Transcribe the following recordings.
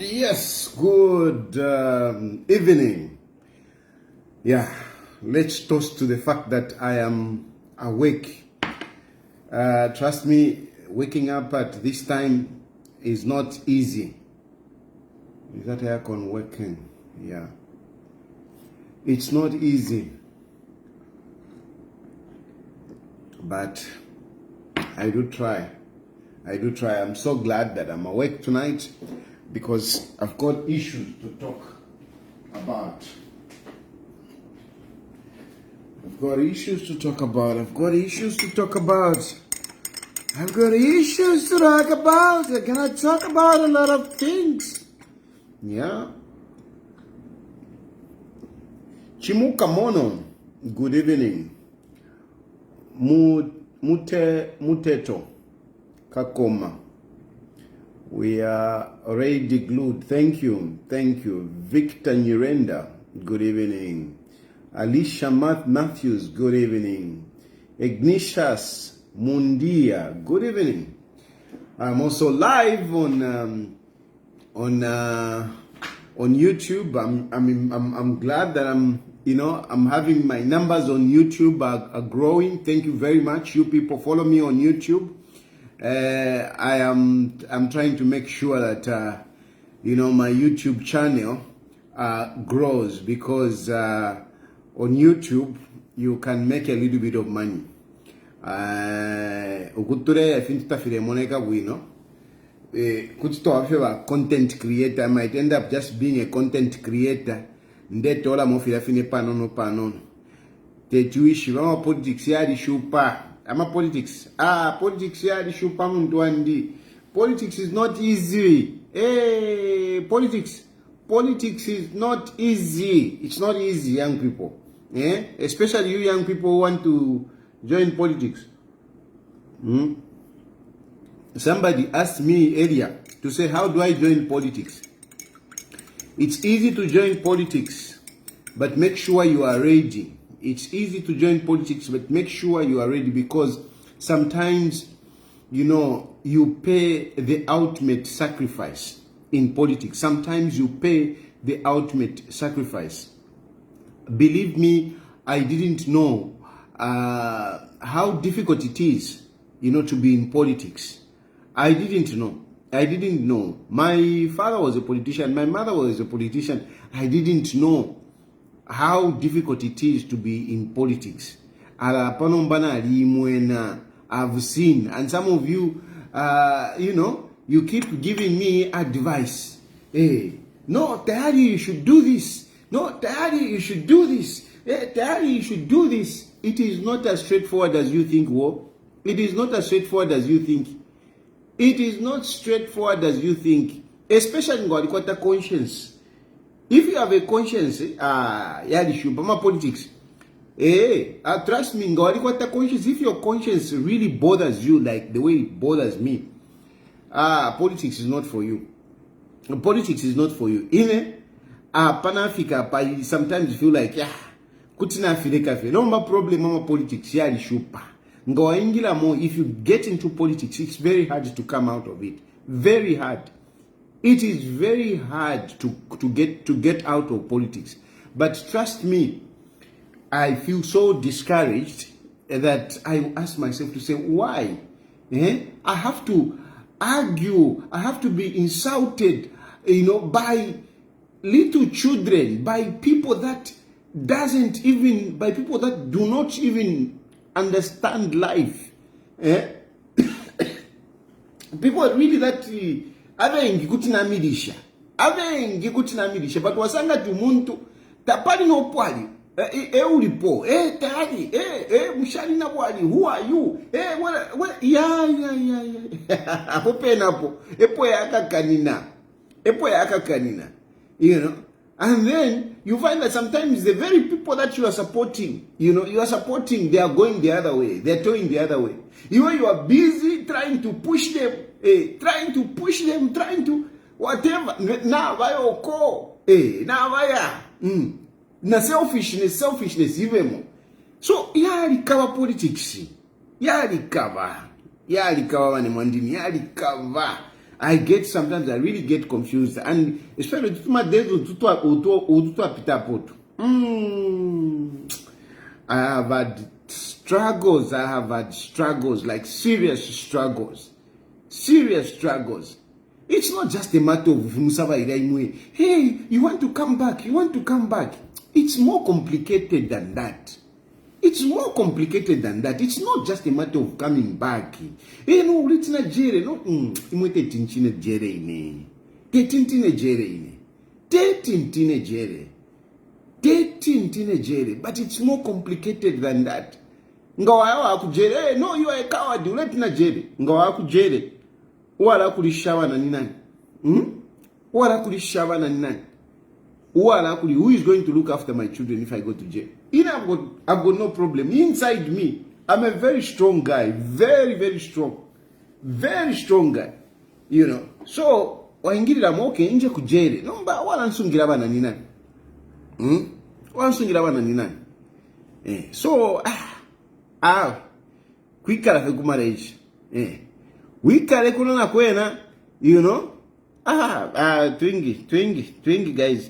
Yes, good evening. Yeah, let's toast to the fact that I am awake. Trust me, waking up at this time is not easy. Is that aircon working? Yeah. It's not easy. But I do try. I'm so glad that I'm awake tonight because I've got issues to talk about. I've got issues to talk about. I'm gonna talk about a lot of things. Yeah. Chimuka Mono, good evening. Muteto Kakoma. We are already glued. Thank you. Victor Nyirenda, good evening. Alicia Matthews, good evening. Ignatius Mundia, good evening. I'm also live on YouTube. I'm glad that I'm having my numbers on YouTube are growing. Thank you very much. You people follow me on YouTube. I'm trying to make sure that my YouTube channel grows because on YouTube you can make a little bit of money. Content creator. I might end up just being a content creator. Ndetola mofila fine panono. Tetuishi vama politics yadi shupa. Ama politics. Politics yadi shupa mundwandi. Politics is not easy. Politics is not easy. It's not easy, young people. Especially you young people who want to join politics. Somebody asked me earlier to say, how do I join politics? It's easy to join politics, but make sure you are ready. It's easy to join politics, but make sure you are ready because sometimes, you pay the ultimate sacrifice in politics. Sometimes you pay the ultimate sacrifice. Believe me, I didn't know how difficult it is, to be in politics. I didn't know. My father was a politician. My mother was a politician. I didn't know how difficult it is to be in politics. I've seen, and some of you, you keep giving me advice. Hey, no, Tayali, you should do this. No, Tayali, you should do this. Hey, Tayali, you should do this. It is not as straightforward as you think, It is not as straightforward as you think. Especially in God, conscience. If you have a conscience, politics. Trust me, God, conscience. If your conscience really bothers you like the way it bothers me, politics is not for you. Politics is not for you. Pan-Africa, sometimes you feel like, kutina fileka. No more problem, politics. If you get into politics, it's very hard to come out of it. Very hard. It is very hard to get out of politics. But trust me, I feel so discouraged that I ask myself to say, why? I have to argue. I have to be insulted, by little children, by people that do not even understand life. People really that avengi kutina midisha but wasanga tu muntu tapali no pwali ulipo tayari mushali na pwali, who are you what apo penapo epo yakakanina and then you find that sometimes the very people that you are supporting, they are going the other way. They are going the other way. You are busy trying to push them, trying to whatever. Now, na selfishness, even. So, recover politics. Recover. Recover. I really get confused, and especially I have had struggles. Like serious struggles. It's not just a matter of Musava Iraimwe. Hey, you want to come back? It's more complicated than that. It's not just a matter of coming back. Hey, no, it's not jere. No, imwete tinchine jere ine. Tintine jere. But it's more complicated than that. Ngawa akujere. Hey, no, you are a coward. You let na jere. Ngawa akujere. Wala kulishawa na ninani? Who is going to look after my children if I go to jail? I've got no problem. Inside me, I'm a very strong guy. Very, very strong. Very strong guy. You know. So, waingirira moke nje kujere. Nomba wala nsungira bana ni nani? Wala nsungira bana ni nani? So, kwikala fe kumaraishi. Wikale kunona kwena, you know? Twingi guys,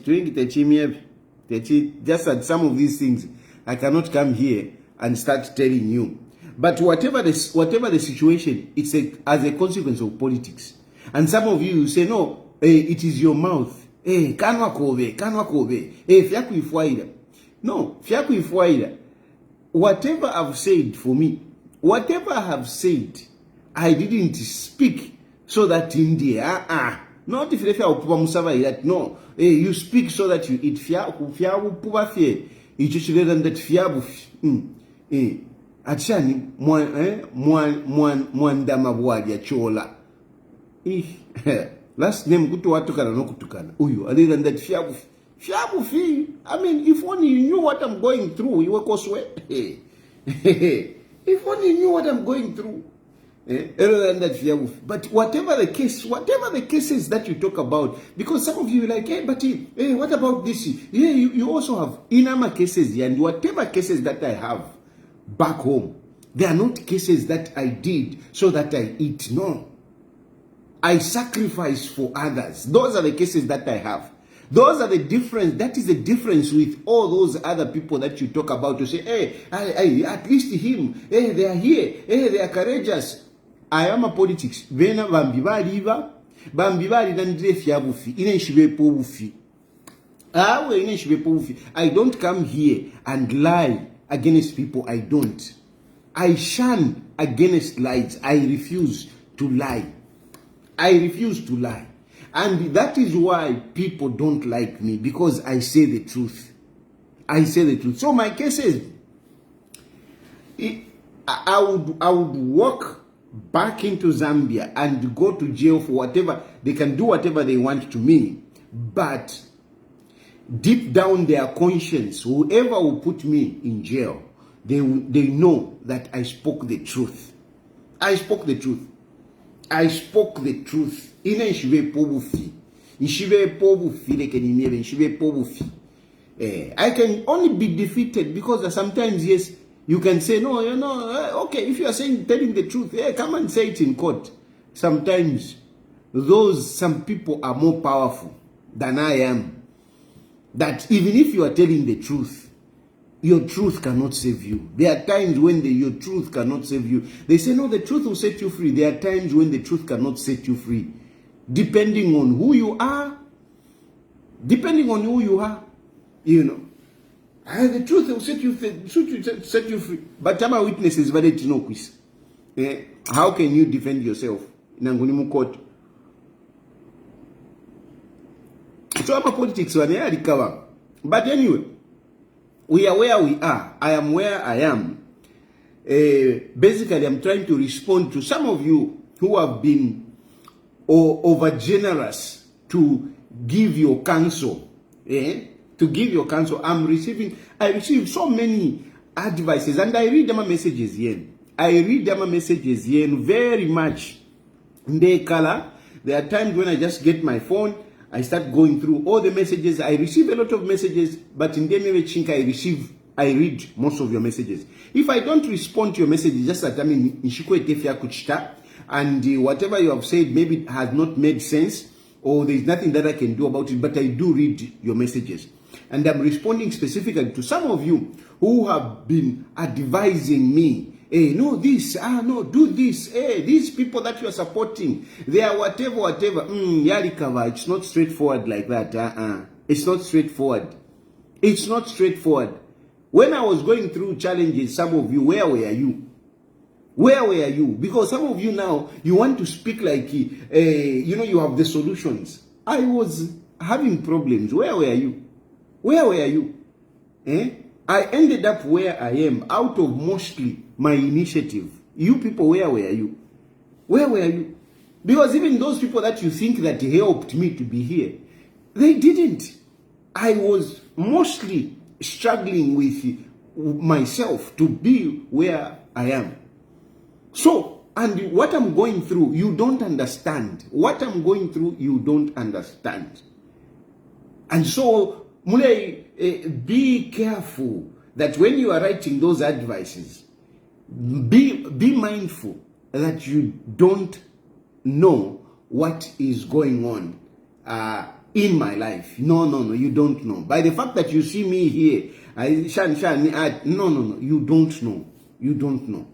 just at some of these things, I cannot come here and start telling you. But whatever the situation, it's as a consequence of politics. And some of you say, no, it is your mouth. Kanwa kobe. Fyaku ifuaida. No, fyaku ifuaida. Whatever I've said for me, whatever I have said, I didn't speak so that India, not if you that no, you speak so that you eat fiabu puba fie, you should learn that fiabu, achani, mwandama bwadi chola. Last name kutu watukana no kutukana. Uyu, other than that fiabu fi. I mean, if only you knew what I'm going through, you were coswe. If only you knew what I'm going through. Other than that, but whatever the cases that you talk about, because some of you are like, hey, but what about this? Yeah, you also have inama cases, and whatever cases that I have back home, they are not cases that I did so that I eat. No, I sacrifice for others. Those are the cases that I have. Those are the difference. That is the difference with all those other people that you talk about to say, hey, at least him, hey, they are here, hey, they are courageous. I am a politics. Vena bambibali nandire fiabufi. Ine shibepo bufi. I don't come here and lie against people. I don't. I shun against lies. I refuse to lie. And that is why people don't like me, because I say the truth. So my cases, I would walk back into Zambia and go to jail for whatever. They can do whatever they want to me. But deep down their conscience, whoever will put me in jail, they know that I spoke the truth. I spoke the truth. I can only be defeated because sometimes, yes, you can say, no, okay, if you are telling the truth, come and say it in court. Sometimes, some people are more powerful than I am. That even if you are telling the truth, your truth cannot save you. There are times when your truth cannot save you. They say, no, the truth will set you free. There are times when the truth cannot set you free. Depending on who you are, you know. The truth will set you free. But our witnesses valid to know quiz. How can you defend yourself? Nangunimu court. So our politics are recover. But anyway, we are where we are. I am where I am. Basically, I'm trying to respond to some of you who have been over generous to give your counsel. To give your counsel. I receive so many advices, and I read them messages here. Very much. There are times when I just get my phone, I start going through all the messages. I receive a lot of messages, but in the I read most of your messages. If I don't respond to your messages, just at and whatever you have said maybe has not made sense, or there's nothing that I can do about it, but I do read your messages. And I'm responding specifically to some of you who have been advising me, hey, no, this, no, do this, hey, these people that you are supporting, they are whatever, Yarikava, it's not straightforward like that, It's not straightforward. It's not straightforward. When I was going through challenges, some of you, where were you? Where were you? Because some of you now, you want to speak like, you have the solutions. I was having problems. Where were you? Where were you? I ended up where I am out of mostly my initiative. You people, where were you? Where were you? Because even those people that you think that helped me to be here, they didn't. I was mostly struggling with myself to be where I am. So, and what I'm going through, you don't understand. What I'm going through, you don't understand. And so, Mule, be careful that when you are writing those advices, be mindful that you don't know what is going on in my life. No, you don't know. By the fact that you see me here, no, you don't know. You don't know.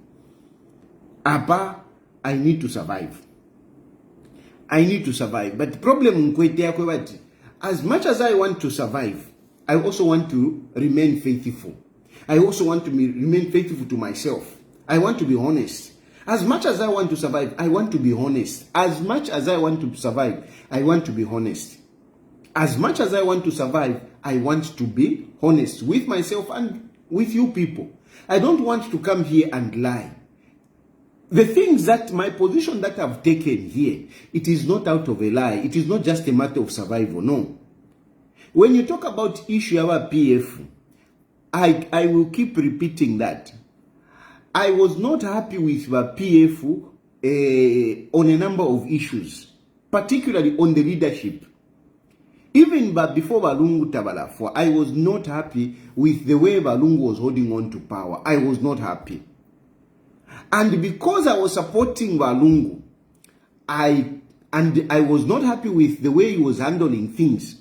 Abba, I need to survive. I need to survive. But the problem, as much as I want to survive, I also want to remain faithful. I also want to remain faithful to myself. I want to be honest. As much as I want to survive, I want to be honest. As much as I want to survive, I want to be honest. As much as I want to survive, I want to be honest with myself and with you people. I don't want to come here and lie. The things that my position that I've taken here, it is not out of a lie. It is not just a matter of survival. No. When you talk about issue of PF, I will keep repeating that. I was not happy with the PF on a number of issues, particularly on the leadership. Even before Balungu Tabalafwa, I was not happy with the way Balungu was holding on to power. I was not happy. And because I was supporting Balungu, I was not happy with the way he was handling things.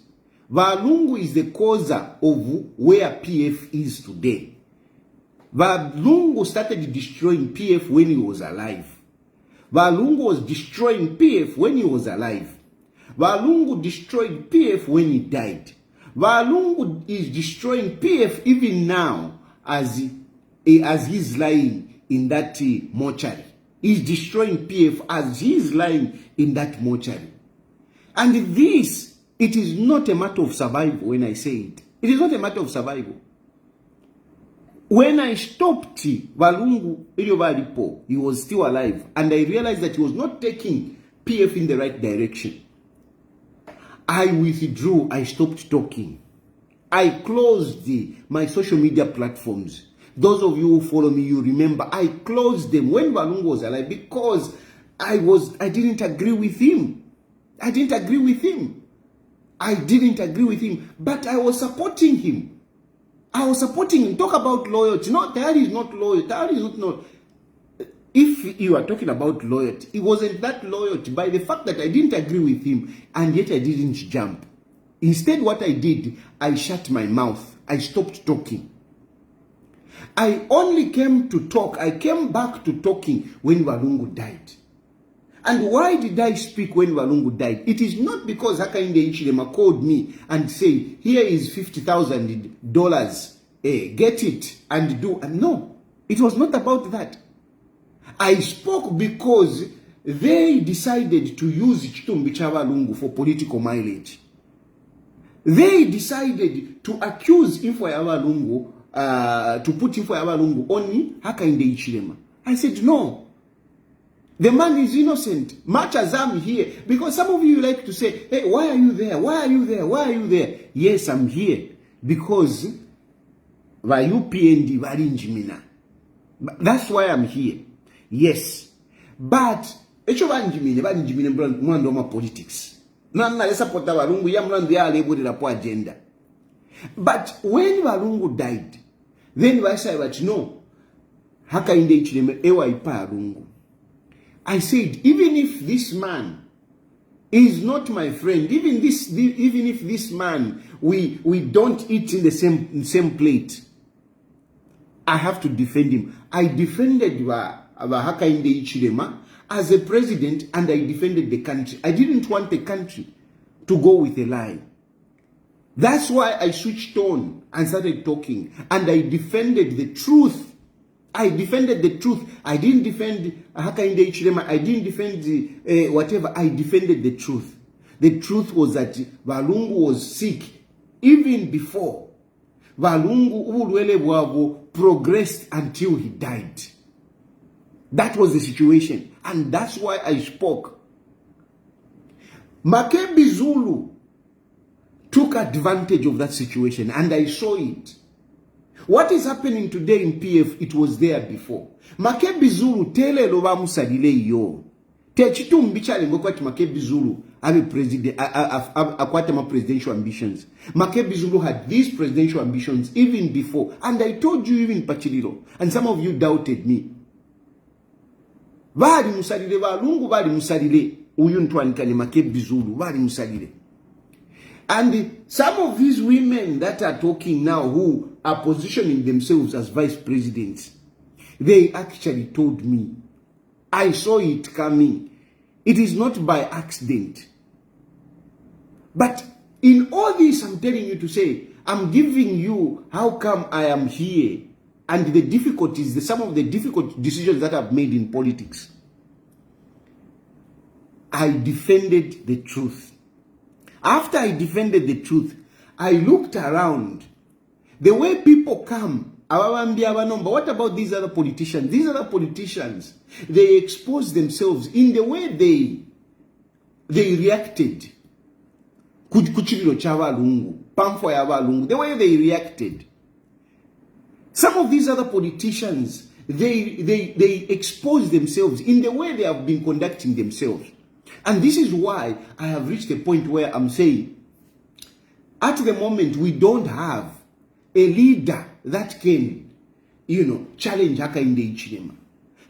Balungu is the cause of where PF is today. Balungu started destroying PF when he was alive. Balungu was destroying PF when he was alive. Balungu destroyed PF when he died. Balungu is destroying PF even now as he's lying in that mortuary. He's destroying PF as he's lying in that mortuary. And this, it is not a matter of survival when I say it. It is not a matter of survival. When I stopped Balungu, he was still alive. And I realized that he was not taking PF in the right direction. I withdrew. I stopped talking. I closed my social media platforms. Those of you who follow me, you remember, I closed them when Balungu was alive because I didn't agree with him. I didn't agree with him. But I was supporting him. Talk about loyalty. No, Tayali is not loyal. Tayali is not loyal. If you are talking about loyalty, it wasn't that loyalty by the fact that I didn't agree with him and yet I didn't jump. Instead, what I did, I shut my mouth. I stopped talking. I only came to talk. I came back to talking when Balungu died. And why did I speak when Balungu died? It is not because Hakainde Hichilema called me and said, here is $50,000. Get it and do. And no, it was not about that. I spoke because they decided to use Chitumbi Chabalungu for political mileage. They decided to accuse Info Yabalungu, to put Info Yabalungu on Hakainde Hichilema. I said, no. The man is innocent, much as I'm here. Because some of you like to say, hey, why are you there? Why are you there? Why are you there? Yes, I'm here. Because the UPND Varinjimina. That's why I'm here. Yes. But, politics. Agenda. But when Balungu died, then I said, no, Hakainde Hichilema ewa ipa Balungu. I said, even if this man is not my friend, even if this man, we don't eat in the same plate, I have to defend him. I defended Hakainde Hichilema as a president, and I defended the country. I didn't want the country to go with a lie. That's why I switched on and started talking, and I defended the truth. I defended the truth. I didn't defend Hakainde Hichilema. I didn't defend whatever. I defended the truth. The truth was that Valungu was sick even before. Valungu ubulwele bwabo progressed until he died. That was the situation, and that's why I spoke. Makebi Zulu took advantage of that situation, and I saw it. What is happening today in PF, it was there before. Makebi Zulu tele loba musadile yo. Techitu mbichale ngokwati Makebi Zulu have a president, akwatema presidential ambitions. Makebi Zulu had these presidential ambitions even before, and I told you even Pachiliro, and some of you doubted me. Bali musadile balungu bali musadile uyu ntwanikane Makebi Zulu bali musadile. And some of these women that are talking now who are positioning themselves as vice presidents, they actually told me. I saw it coming. It is not by accident. But in all this, I'm telling you to say, I'm giving you how come I am here and the difficulties, some of the difficult decisions that I've made in politics. I defended the truth. After I defended the truth, I looked around. The way people come, what about these other politicians? These other politicians, they expose themselves in the way they reacted. The way they reacted. Some of these other politicians, they expose themselves in the way they have been conducting themselves. And this is why I have reached a point where I'm saying, at the moment, we don't have a leader that can, challenge Hakainde Hichilema.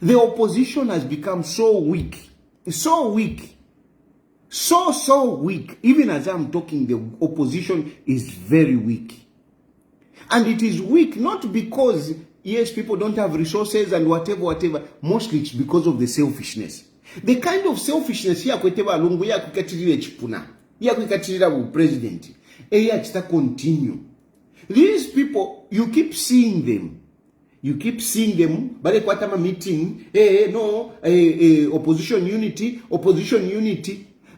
The opposition has become so weak. So weak. So weak. Even as I'm talking, the opposition is very weak. And it is weak not because, yes, people don't have resources and whatever. Mostly it's because of the selfishness. The kind of selfishness here kweteba lungu ya kukatirira chipuna. Ya kukatirira bu president. Eya chita continue. These people, you keep seeing them. Bale kwatama meeting. Opposition unity.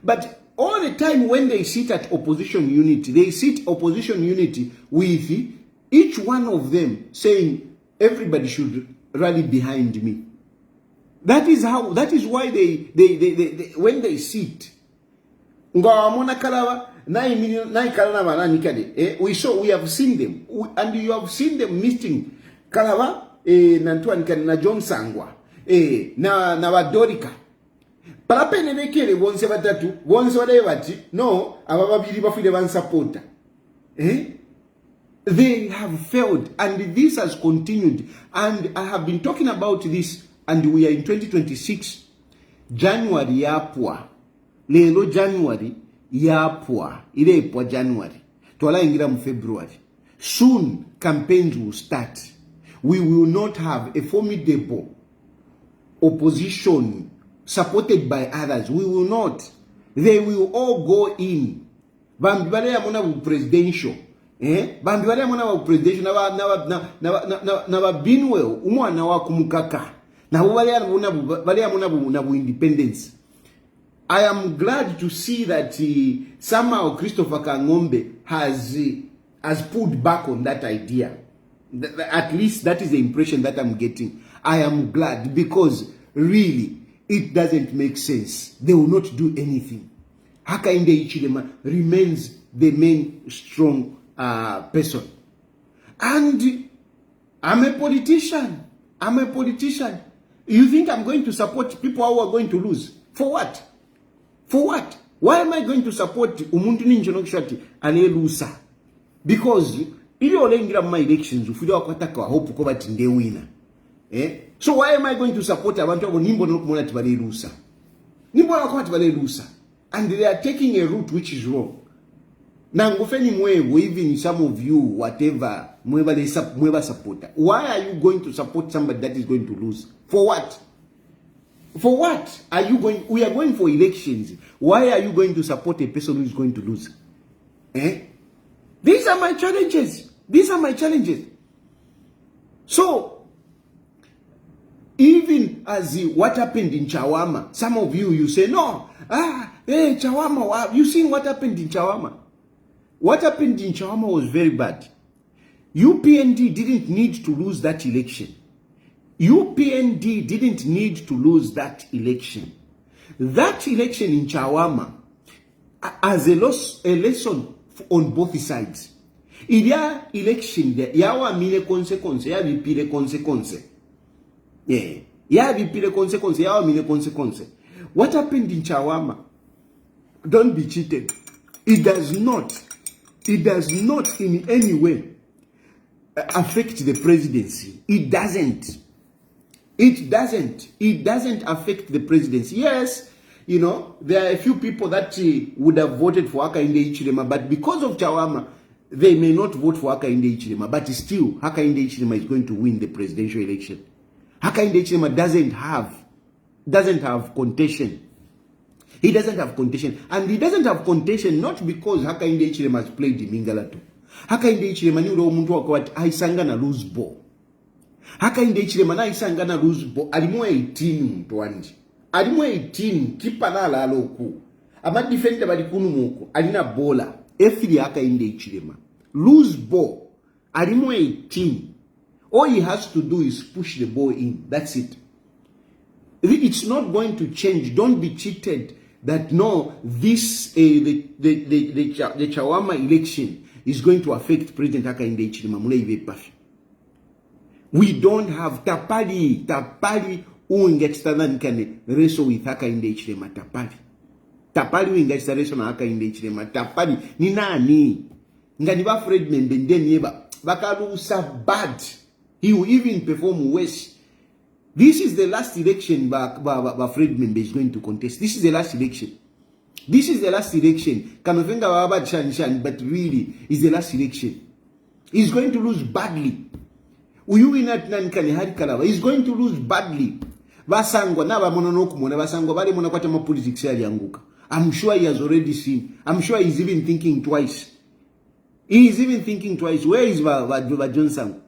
But all the time when they sit at opposition unity, they sit opposition unity with each one of them saying, everybody should rally behind me. That is why they when they sit, we have seen them, and you have seen them meeting Kalava, na John Sangwa, na Wadorika. Parapene nekele bonse batatu, bonse wadebati, no, abababiri bafile ban supporter. They have failed, and this has continued. And I have been talking about this. And we are in 2026, January yapwa. Lelo January yapwa. Ilepwa January. Twala ingira mu February. Soon campaigns will start. We will not have a formidable opposition supported by others. We will not. They will all go in. Bambibale ya mona bu presidential. Bambibale ya mona bu presidential na ba binwell umwana wa kumukaka. Now, independence. I am glad to see that somehow Christopher Kangombe has pulled back on that idea. At least that is the impression that I'm getting. I am glad because really it doesn't make sense. They will not do anything. Hakainde Hichilema remains the main strong person. And I'm a politician. You think I'm going to support people who are going to lose? For what? Why am I going to support umuntu ninjonokishati alelusa? Because ili olengira my elections ufida wakwataka hope ko bati nde winner. So why am I going to support abantu abo nimbono kumona tibalelusa? Nimbono kumona tibalelusa. And they are taking a route which is wrong. Nangofeni mwevo, even some of you, whatever, mweba supporter. Why are you going to support somebody that is going to lose? For what? For what are you going? We are going for elections. Why are you going to support a person who is going to lose? These are my challenges. These are my challenges. So, even as what happened in Chawama, some of you say, no, Chawama, you seen what happened in Chawama? What happened in Chawama was very bad. UPND didn't need to lose that election. UPND didn't need to lose that election. That election in Chawama, as a lesson on both sides. Ilia election there, yawa mile consequence, ya vipile consequence. Yeah, ya vipile consequence, yawa mile consequence. What happened in Chawama? Don't be cheated. It does not in any way affect the presidency. It doesn't affect the presidency. Yes, you know, there are a few people that would have voted for Hakainde Hichilema, but because of Chawama, they may not vote for Hakainde Hichilema, but still, Hakainde Hichilema is going to win the presidential election. Hakainde Hichilema doesn't have contention. He doesn't have contention. And he doesn't have contention not because Hakainde Hichilema has played Mingalato. Hakainde Hichilema ni ule omuntu wakwati aisanga na lose ball. Hakainde Hichilema na aisanga na lose ball. Alimu 18 mtu wandi. Alimu 18 kipanala aloku. Ama defender bali kunu moko. Alina bola. Efili Hakainde Hichilema. Lose ball. Alimu 18. All he has to do is push the ball in. That's it. It's not going to change. Don't be cheated that no, this the Chawama election is going to affect President Hakainde Hichilema. We don't have Tapali uingextana can wrestle with Hakainde Hichilema. Tapali uingextana na Hakainde Hichilema. Tapali ni nani? Ngani ba Fred Membende nieba bakalusa bad. He will even perform worse. This is the last election Fred Membe is going to contest. This is the last election. This is the last election. Kamefenga baba Shan, but really is the last election. He's going to lose badly. He's going to lose badly. Basangwa na bamononoku mona basangwa bali mona kwata ma politics ya yanguka. I'm sure he has already seen. I'm sure he's even thinking twice. He is even thinking twice. Where is Johnson?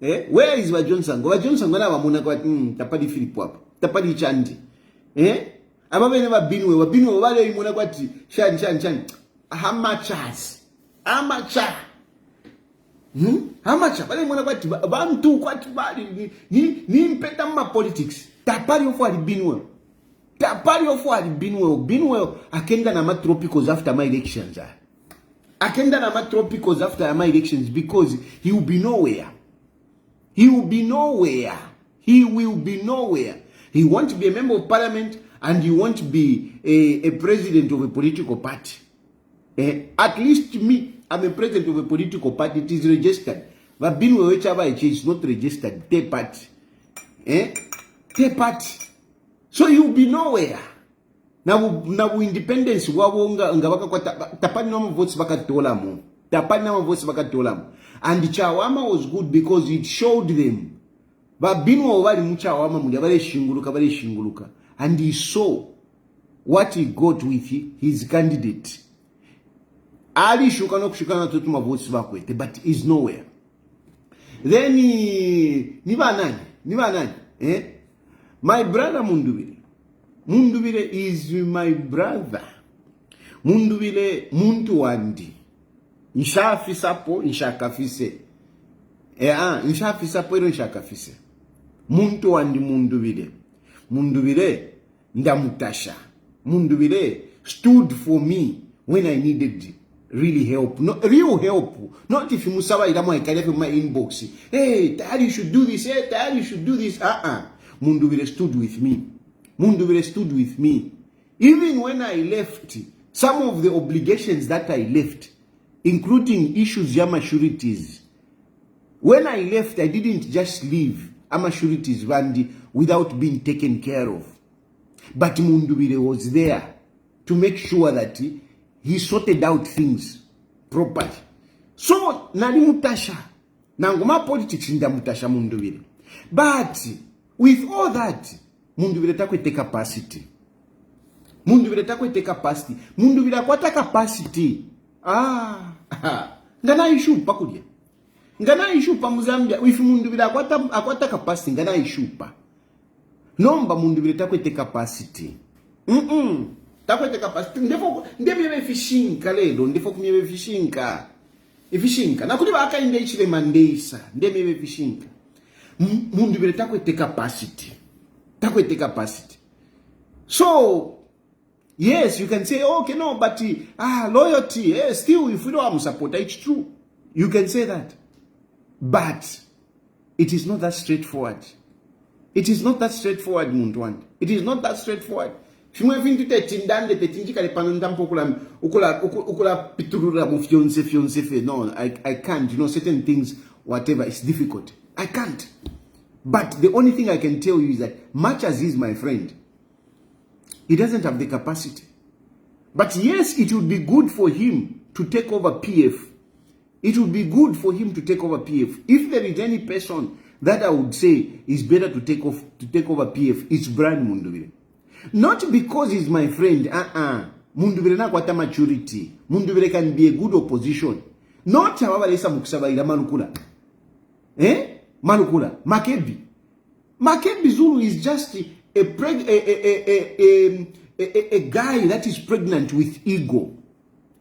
Where is Johnson? Johnson na bamona kwa tapadi Philip hapo. Tapadi Chandi. Ababe never binwe bale imona kwa shan. Amateurs. Amateur. Bale imona kwa bantu kwa bali ni mpeta ma politics. Tapadi ofo binwe. Tapadi ofo binwe akenda na tropicals after my elections. Akenda na tropicals after my elections because he will be nowhere. He will be nowhere. He will be nowhere. He won't be a member of parliament and he won't be a president of a political party. At least me, I'm a president of a political party. It is registered. But being whichever it is not registered. Third party. Third party. So he will be nowhere. Now independence wawonga ngabaka kwa tapani nama votes baka tolamu. Tapani nama votes baka tolamu. And Chawama was good because it showed them. But binwa wali mchawama mulia bale shinguluka. And he saw what he got with his candidate. Ali shukana tutuma votes bakwete, but he's nowhere. Then niba nani? My brother Mundubile is my brother. Mundubile muntu wandi. Inshafisapo, inshakafise. Inshafisapo ilo inshakafise. Muntu wandi Mundubile. Mundubile ndamutasha. Mundubile stood for me when I needed really help. No, real help. Not if you musawa idamo ikalia for my inbox. Hey, Tayali, you should do this. Hey, Tayali, you should do this. Mundubile stood with me. Mundubile stood with me. Even when I left, some of the obligations that I left, including issues ya maturities. When I left, I didn't just leave. amashurities vandi without being taken care of. But Mundubire was there to make sure that he sorted out things properly. So nali mutasha nangoma politics ndamutasha Mundubire. But with all that, Mundubire takwete capacity. Mundubire takwete capacity. Mundubire akwata capacity. Ngana issue pakulia. Ngana issue pa Muzambia. If Mundubire akwata capacity, ngana issue pa. Nomba Mundubire takwete capacity. Takwete capacity. Ndebe fishinka lelo. Ndefo kumyebe fishinka. Efishinka. Nakuli baka inde ichile mandeisa. Ndebe fishinka. Mundubire takwete capacity. Takwete capacity. So, yes, you can say, okay, no, but loyalty, still, if we don't have a supporter, it's true. You can say that. But it is not that straightforward. It is not that straightforward, Muntwand. It is not that straightforward. No, I can't. You know, certain things, whatever, it's difficult. I can't. But the only thing I can tell you is that much as he's my friend, he doesn't have the capacity. But yes, it would be good for him to take over PF. It would be good for him to take over PF. If there is any person that I would say is better to take over PF, it's Brian Mundubire. Not because he's my friend. Mundubire na kwata maturity. Mundubire can be a good opposition. Not however lesa mukusabaira Manukula. Manukula. Makebi Zulu is just a guy that is pregnant with ego.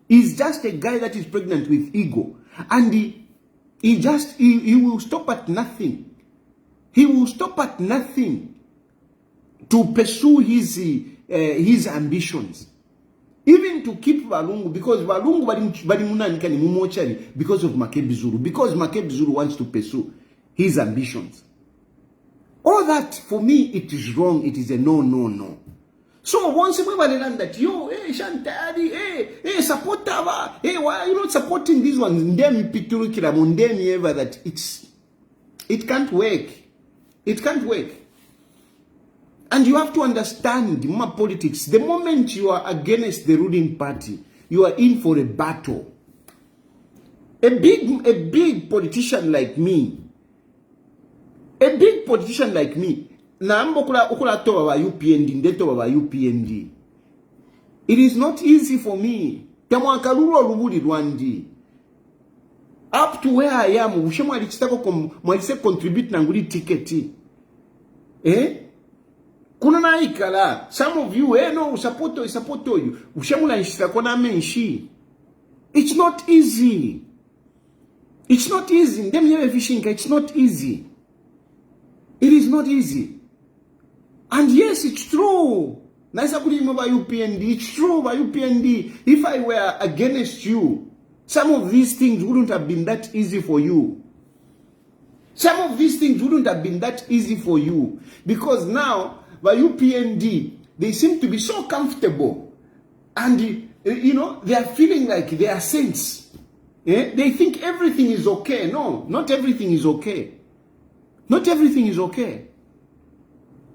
He's just a guy that is pregnant with ego. And he will stop at nothing. He will stop at nothing to pursue his ambitions. Even to keep Valungu, because Valungu balimunanikani mumochari because of Makebi Zulu. Because Makebi Zulu wants to pursue his ambitions. All that, for me, it is wrong. It is a no. So once we land that, Shantari, support Tava, why are you not supporting these ones? Ndemi piturukira mundemi ever that it can't work. It can't work. And you have to understand my politics. The moment you are against the ruling party, you are in for a battle. A big politician like me, na ambokula toba wa UPND, ndeto wa UPND. It is not easy for me. Temwakalulu olubuli Rwandi. Up to where I am, ushemu alichitako mwalise contribute na nguli tiketi. Kuna na ikala. Some of you, no, support you. Ushemu la nishita kona menshi. It's not easy. It's not easy. Ndem yewe fishinka, it's not easy. It is not easy. And yes, it's true. Naisa kulima by UPND. It's true by UPND. If I were against you, some of these things wouldn't have been that easy for you. Some of these things wouldn't have been that easy for you. Because now, by UPND, they seem to be so comfortable. And, they are feeling like they are saints. They think everything is okay. No, not everything is okay. Not everything is okay.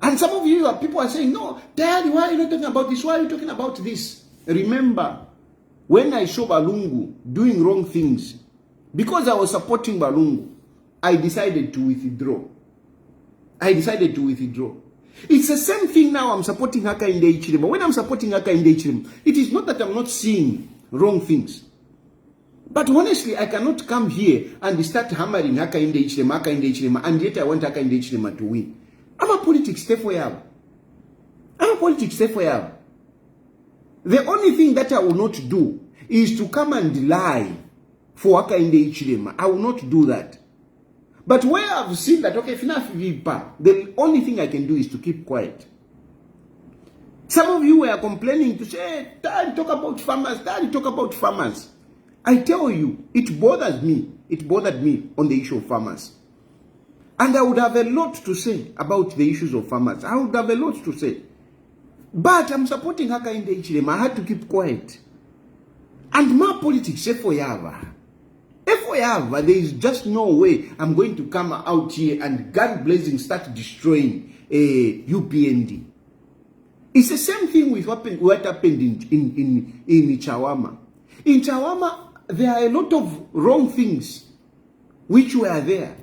And some of you people are saying, no, Daddy, why are you not talking about this? Why are you talking about this? Remember, when I saw Balungu doing wrong things, because I was supporting Balungu, I decided to withdraw. It's the same thing now. I'm supporting Hakainde Hichilema. When I'm supporting Hakainde Hichilema, it is not that I'm not seeing wrong things. But honestly, I cannot come here and start hammering Hakainde Hichilema, and yet I want Hakainde Hichilema to win. I'm a politics stay for you. The only thing that I will not do is to come and lie for Hakainde Hichilema. I will not do that. But where I've seen that, okay, the only thing I can do is to keep quiet. Some of you were complaining to say, hey, Dad, talk about farmers. I tell you, it bothers me. It bothered me on the issue of farmers. And I would have a lot to say about the issues of farmers. I would have a lot to say. But I'm supporting Hakainde Hichilema. I had to keep quiet. And my politics, say for Yava. If we have, there is just no way I'm going to come out here and gun blazing start destroying UPND. It's the same thing with what happened in Chawama. In Chawama, there are a lot of wrong things which were there.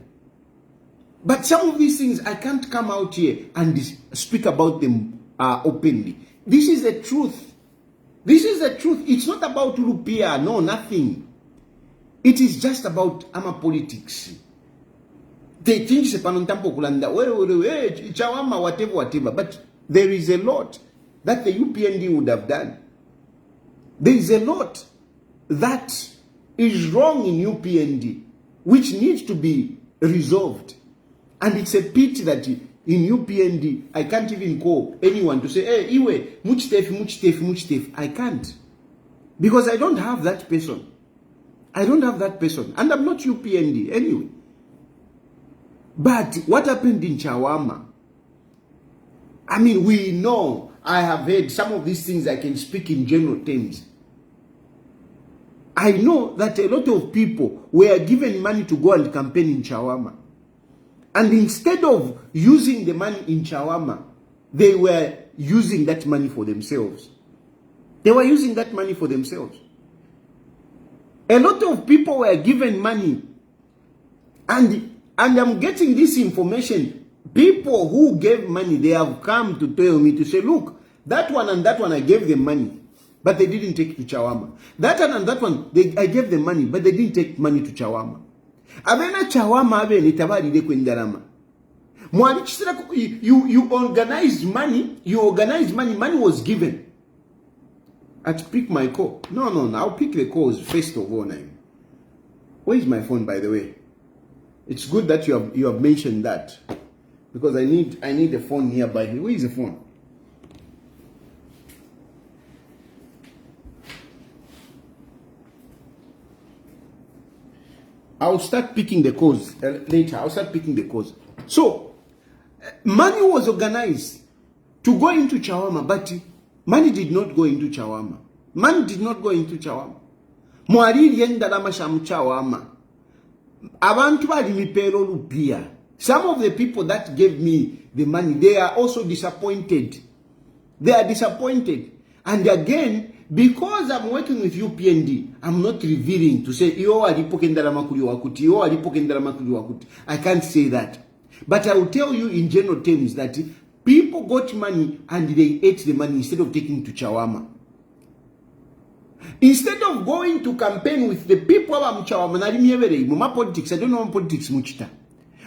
But some of these things, I can't come out here and speak about them openly. This is the truth. This is the truth. It's not about Rupia, no, nothing. It is just about politics. They think Chawama, whatever. But there is a lot that the UPND would have done. There is a lot that is wrong in UPND, which needs to be resolved. And it's a pity that in UPND, I can't even call anyone to say, hey, Iwe, much. I can't. Because I don't have that person. I don't have that person. And I'm not UPND anyway. But what happened in Chawama? I mean, we know, I have heard some of these things. I can speak in general terms. I know that a lot of people were given money to go and campaign in Chawama. And instead of using the money in Chawama, they were using that money for themselves. They were using that money for themselves. A lot of people were given money. And I'm getting this information. People who gave money, they have come to tell me to say, look, that one and that one, I gave them money, but they didn't take to Chawama. That one and that one, I gave them money, but they didn't take money to Chawama. Abena Chawama abene tabari de kwendarama. You organized money, money was given. I'd pick my call. No, I'll pick the calls first of all. Where is my phone, by the way? It's good that you have mentioned that. Because I need a phone nearby. Where is the phone? I'll start picking the calls later. I'll start picking the calls. So, money was organized to go into Chawama, but money did not go into Chawama. Money did not go into Chawama. Mwari yendalama shamu Chawama. Abantu bali mipero lupia. Some of the people that gave me the money, they are also disappointed. They are disappointed. And again, because I'm working with UPND, I'm not revealing to say, I can't say that. But I will tell you in general terms that people got money and they ate the money instead of taking to Chawama. Instead of going to campaign with the people of Chawama, politics, I don't know politics much.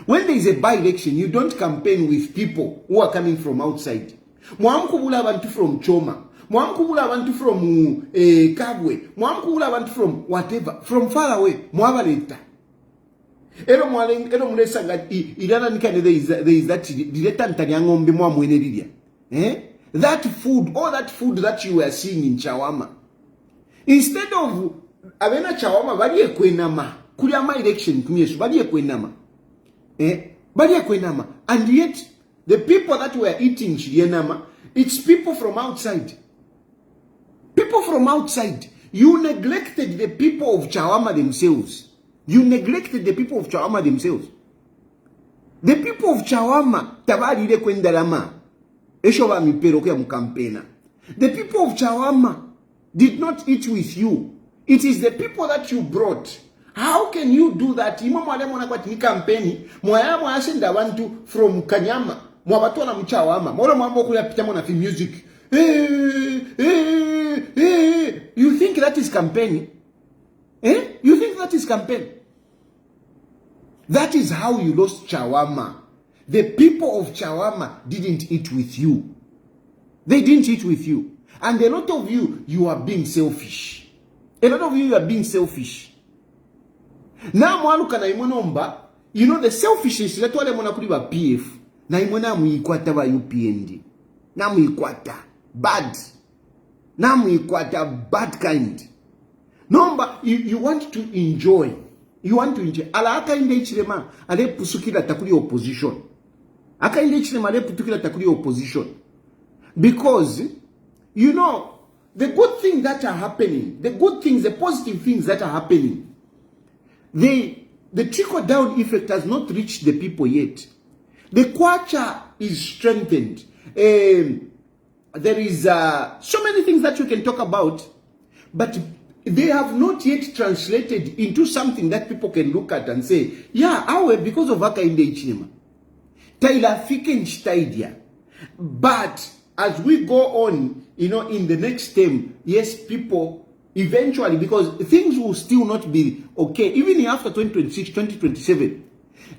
When there is a by-election, you don't campaign with people who are coming from outside. Mwamkubula bantu from Choma. Mwamkubula bantu from Kabwe. Mwamkubula bantu from whatever. From far away. Mwabaleta. Ero mulesa ngati ilana nikane there is that dileta ntani ngombe mwamwene lidia. That food, all that food that you were seeing in Chawama. Instead of abena Chawama baliye kwenama. Kuli ama election kumyesu baliye kwenama. And yet, the people that were eating Shirienama, it's people from outside. People from outside. You neglected the people of Chawama themselves. You neglected the people of Chawama themselves. The people of Chawama, tabari ile kwendarama. Eshoba mipero kwa mkampena. The people of Chawama did not eat with you. It is the people that you brought. How can you do that? Imo mwale mwana kwa tini kampeni, mwaya mwasenda wantu from Kanyama, mwabatola mchawama, mwala mwambo kuya pita mwana fi music. You think that is campaign? You think that is campaign? That is how you lost Chawama. The people of Chawama didn't eat with you. They didn't eat with you. And a lot of you are being selfish. A lot of you are being selfish. Now mwaluka na imonomba, you know the selfishness that wale mwana kuli ba PF, na imona muikwata ba UPND. Na muikwata bad. Na muikwata bad kind. Number you want to enjoy. You want to enjoy. Ala aka inde ichirema ale pusukila takuli opposition. Aka inde ichirema ale putukila takuli opposition. Because you know the good things that are happening, the good things, the positive things that are happening. the trickle-down effect has not reached the people yet. The kwacha is strengthened. There is so many things that you can talk about, but they have not yet translated into something that people can look at and say, yeah, awe because of haka inde ichima. Taila fike nchitaidia. But as we go on, in the next term, yes, people eventually, because things will still not be okay, even after 2026, 2027,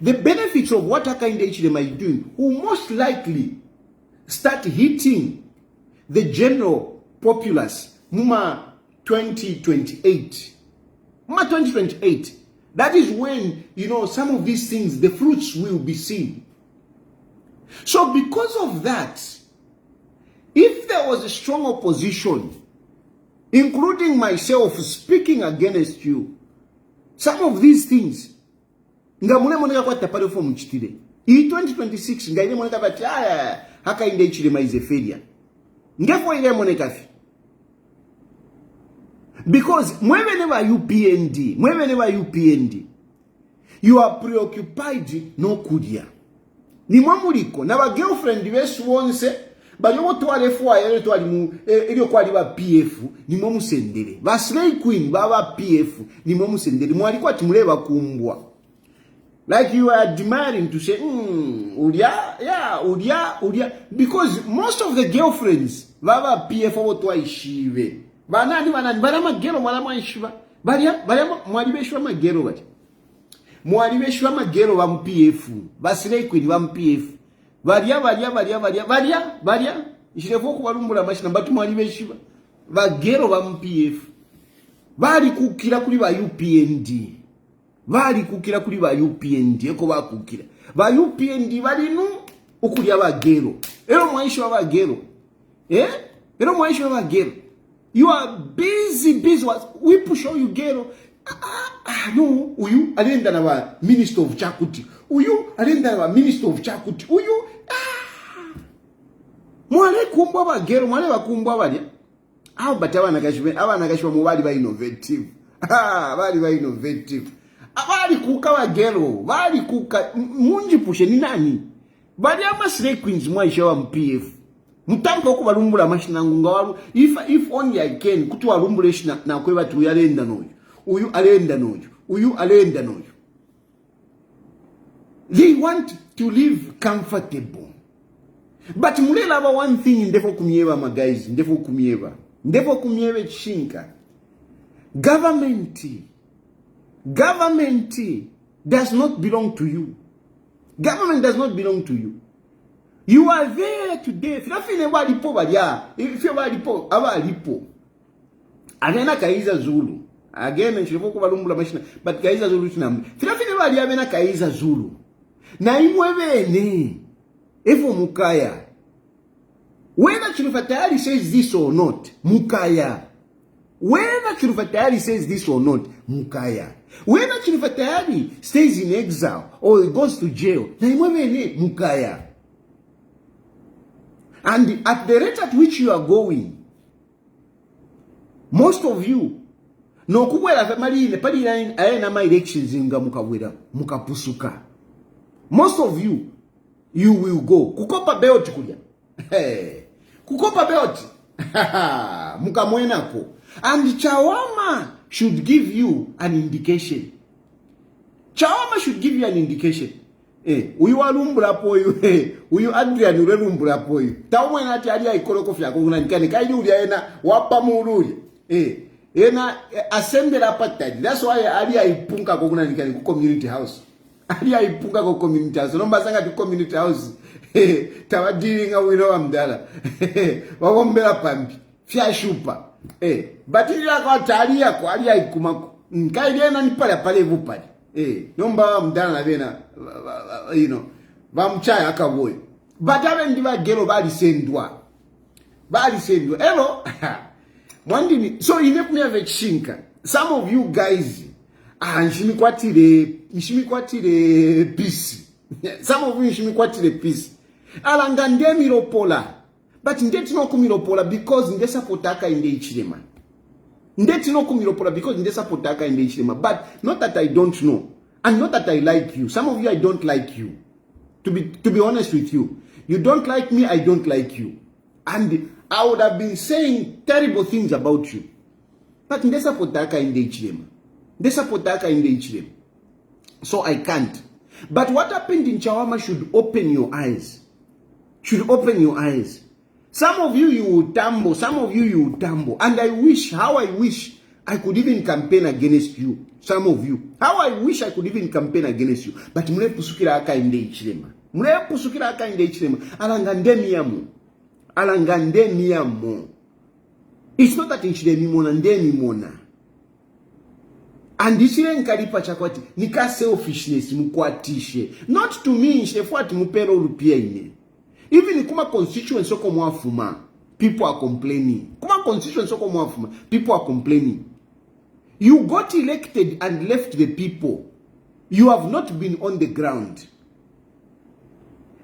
the benefits of what haka inde ichima is doing will most likely start hitting the general populace, Muma 2028. Muma 2028. That is when, some of these things, the fruits will be seen. So because of that, if there was a strong opposition, including myself speaking against you, some of these things, ngamune moneka kwa tapado for mchitire. In 2026, ngaine moneka bati, haka inde ichirema is a failure. Ngefo ile moneka fi. Because whenever UPND, you are preoccupied no kudia. Ni mwamuliko, na wa girlfriend wesu wonse, bayobo tuwale fuwa yele tuwali mu, ilio kwa liwa PF, ni mwamu sendele. Ba slay queen, ba PF, ni mwamu sendele. Mwalikuwa timuleva kumbwa. Like you are demanding to say, udia. Because most of the girlfriends, baba PF wotwa ishive. Banani, barama gero, marama ishiva. Barama, mwalibeshwa magero bati. Mwalibeshwa magero wa MPF. Basilei kwini wa MPF. Baria. Ishirefu kuwalumbula mashina, batu mwalibeshwa. Bagero wa MPF. Bari kukira kuli wa UPND. Bali kukira kuli ba UPND eko bakukira ba UPND balinu okulya bagero ero mwaisho abagero ero mwaisho abagero. You are busy we push all you gero. No, uyu alenda na ba minister of chakuti, uyu alenda na ba minister of chakuti, uyu mwale kumbwa bagero, mwale bakumbwa bali abo batabana kashwe mu bali ba innovative bali ba innovative. Bali kuka wagero, bali kuka munji pushe ni nani? Bali ama slay queens mwaisha wa MPF. Mutanka oku balumbula mashina ngunga walu. If only I can kutu walumbula shina na kweba tu yalenda noju. Uyu alenda noju. Uyu alenda noju. They want to live comfortable. But mulela ba one thing ndefo kumyeba my guys, ndefo kumyeba chishinka. Government does not belong to you. Government does not belong to you. You are there today. If you walipo badia, if you walipo, awalipo. Agena kaiza Zulu. Again, nchilipo balumbula machina, but kaiza Zulu tinambi. If badia bena kaiza Zulu. Na imwebene. Efo mukaya. Whether Chilufya Tayali says this or not, mukaya. Whether Chilufya Tayali says this or not, mukaya. Whether Chilufya Tayali stays in exile or goes to jail, na imwebene mukaya. And at the rate at which you are going, most of you, no kuwela family ne pali na my elections inga mukapusuka. Most of you will go. Kukopa beoti kulia. Kukopa beoti. Mukamwenako. And Chawama should give you an indication. Chawama should give you an indication. Uyu walumbula po yu. Uyu Adrian ulelumbula po yu. Taumwe nati alia ikoloko fya kukuna nikani. Kaili ulia ena wapa muululi. Ena assemble apartheid. That's why alia ipunga kukuna nikani ku community house. Alia ipunga ku community house. Nomba sanga tu community house. Tawadiringa wino wa mdala. Wawombela pambi. Fya shupa. Batili yako atalia kwa alia ikumako. Kaili ena nipale pale vupali. Nomba mdana na vena, vamchaya haka woyo. Batawe ndiba gero bali sendwa. Hello. Mwandini, so inekumia vechishinka. Some of you guys, nshimikwatire peace. Some of you nshimikwatire peace. Alanga nde miropola. But ndeti no kumiropola because nde sapotaka inde ichirema. Ndeti no kumiropola because nde support aka inde ichilema. But not that I don't know. And not that I like you. Some of you, I don't like you. To be honest with you. You don't like me, I don't like you. And I would have been saying terrible things about you. But nde support aka inde ichilema. Nde support aka inde ichilema. So I can't. But what happened in Chawama should open your eyes. Should open your eyes. Some of you, you will tumble. Some of you, you will tumble. And I wish I could even campaign against you. Some of you. How I wish I could even campaign against you. But mule pusukira aka inde ichilema. Mule pusukira aka inde ichilema. Alangande miyamo. It's not that ichilema mona ndemi mona. And isile nkalipa chakwati nika selfishness mukwatishe. Not to me shefuati mupero lupia ine. Even kuma constituents soko mwafuma, people are complaining. Kuma constituents soko mwafuma, people are complaining. You got elected and left the people. You have not been on the ground.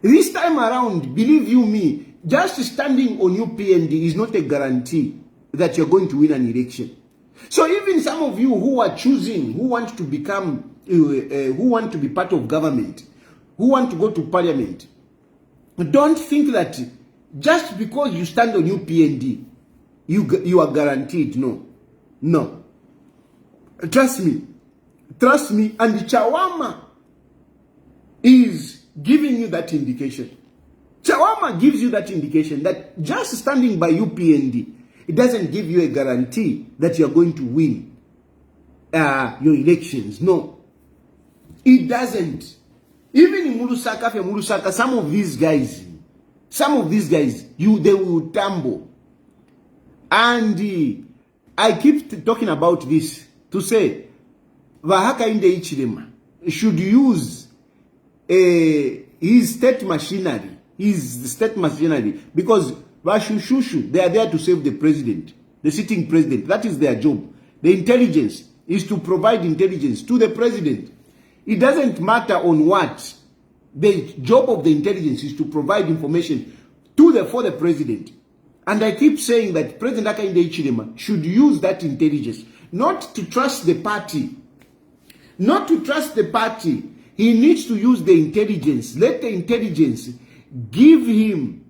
This time around, believe you me, just standing on UPND is not a guarantee that you're going to win an election. So even some of you who are choosing, who want to become, who want to be part of government, who want to go to parliament, don't think that just because you stand on UPND, you are guaranteed. No. No. Trust me. Trust me. And Chawama is giving you that indication. Chawama gives you that indication that just standing by UPND, it doesn't give you a guarantee that you're going to win your elections. No. It doesn't. Even in Mulusaka, some of these guys, they will tumble. And I keep talking about this to say, Vahaka Inde Ichilema should use his state machinery, because Vashushushu, they are there to save the president, the sitting president. That is their job. The intelligence is to provide intelligence to the president. It doesn't matter on what. The job of the intelligence is to provide information for the president. And I keep saying that President Hakainde Hichilema should use that intelligence, not to trust the party. Not to trust the party. He needs to use the intelligence. Let the intelligence give him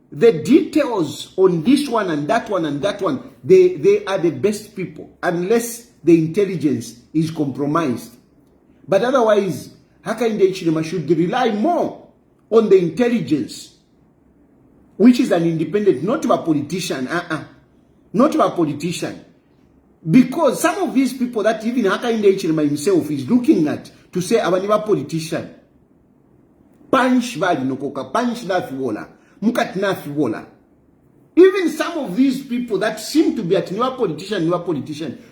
the details on this one and that one and that one. They are the best people, unless the intelligence is compromised. But otherwise, Hakainde Hichilema should rely more on the intelligence, which is an independent, not a politician. Not a politician. Because some of these people that even Hakainde Hichilema himself is looking at to say, "Abaniba politician." Punch vali nokoka, punch na fiwola, mukat na fiwola. Even some of these people that seem to be at newer politician,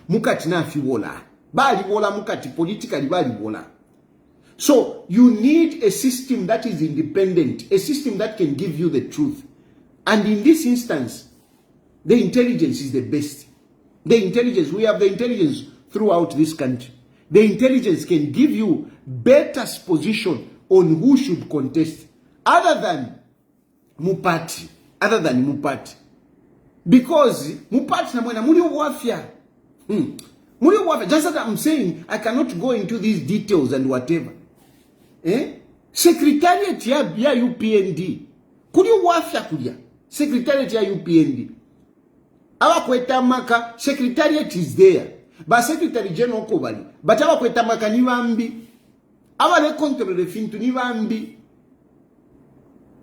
mukat na fiwola. Bali wola mukati politically bali wola. So you need a system that is independent, a system that can give you the truth. And in this instance, the intelligence is the best. The intelligence, we have the intelligence throughout this country. The intelligence can give you better position on who should contest, other than Mupati. Because Mupati na mwena muri wafia. Just that I'm saying, I cannot go into these details and whatever. Secretariat ya UPND. Kuri wafia kulia. Secretariat ya UPND. Awa kweta maka, secretariat is there. But Secretary General Kobali. But awa kweta maka niwambi. Awa le control the fintu niwambi.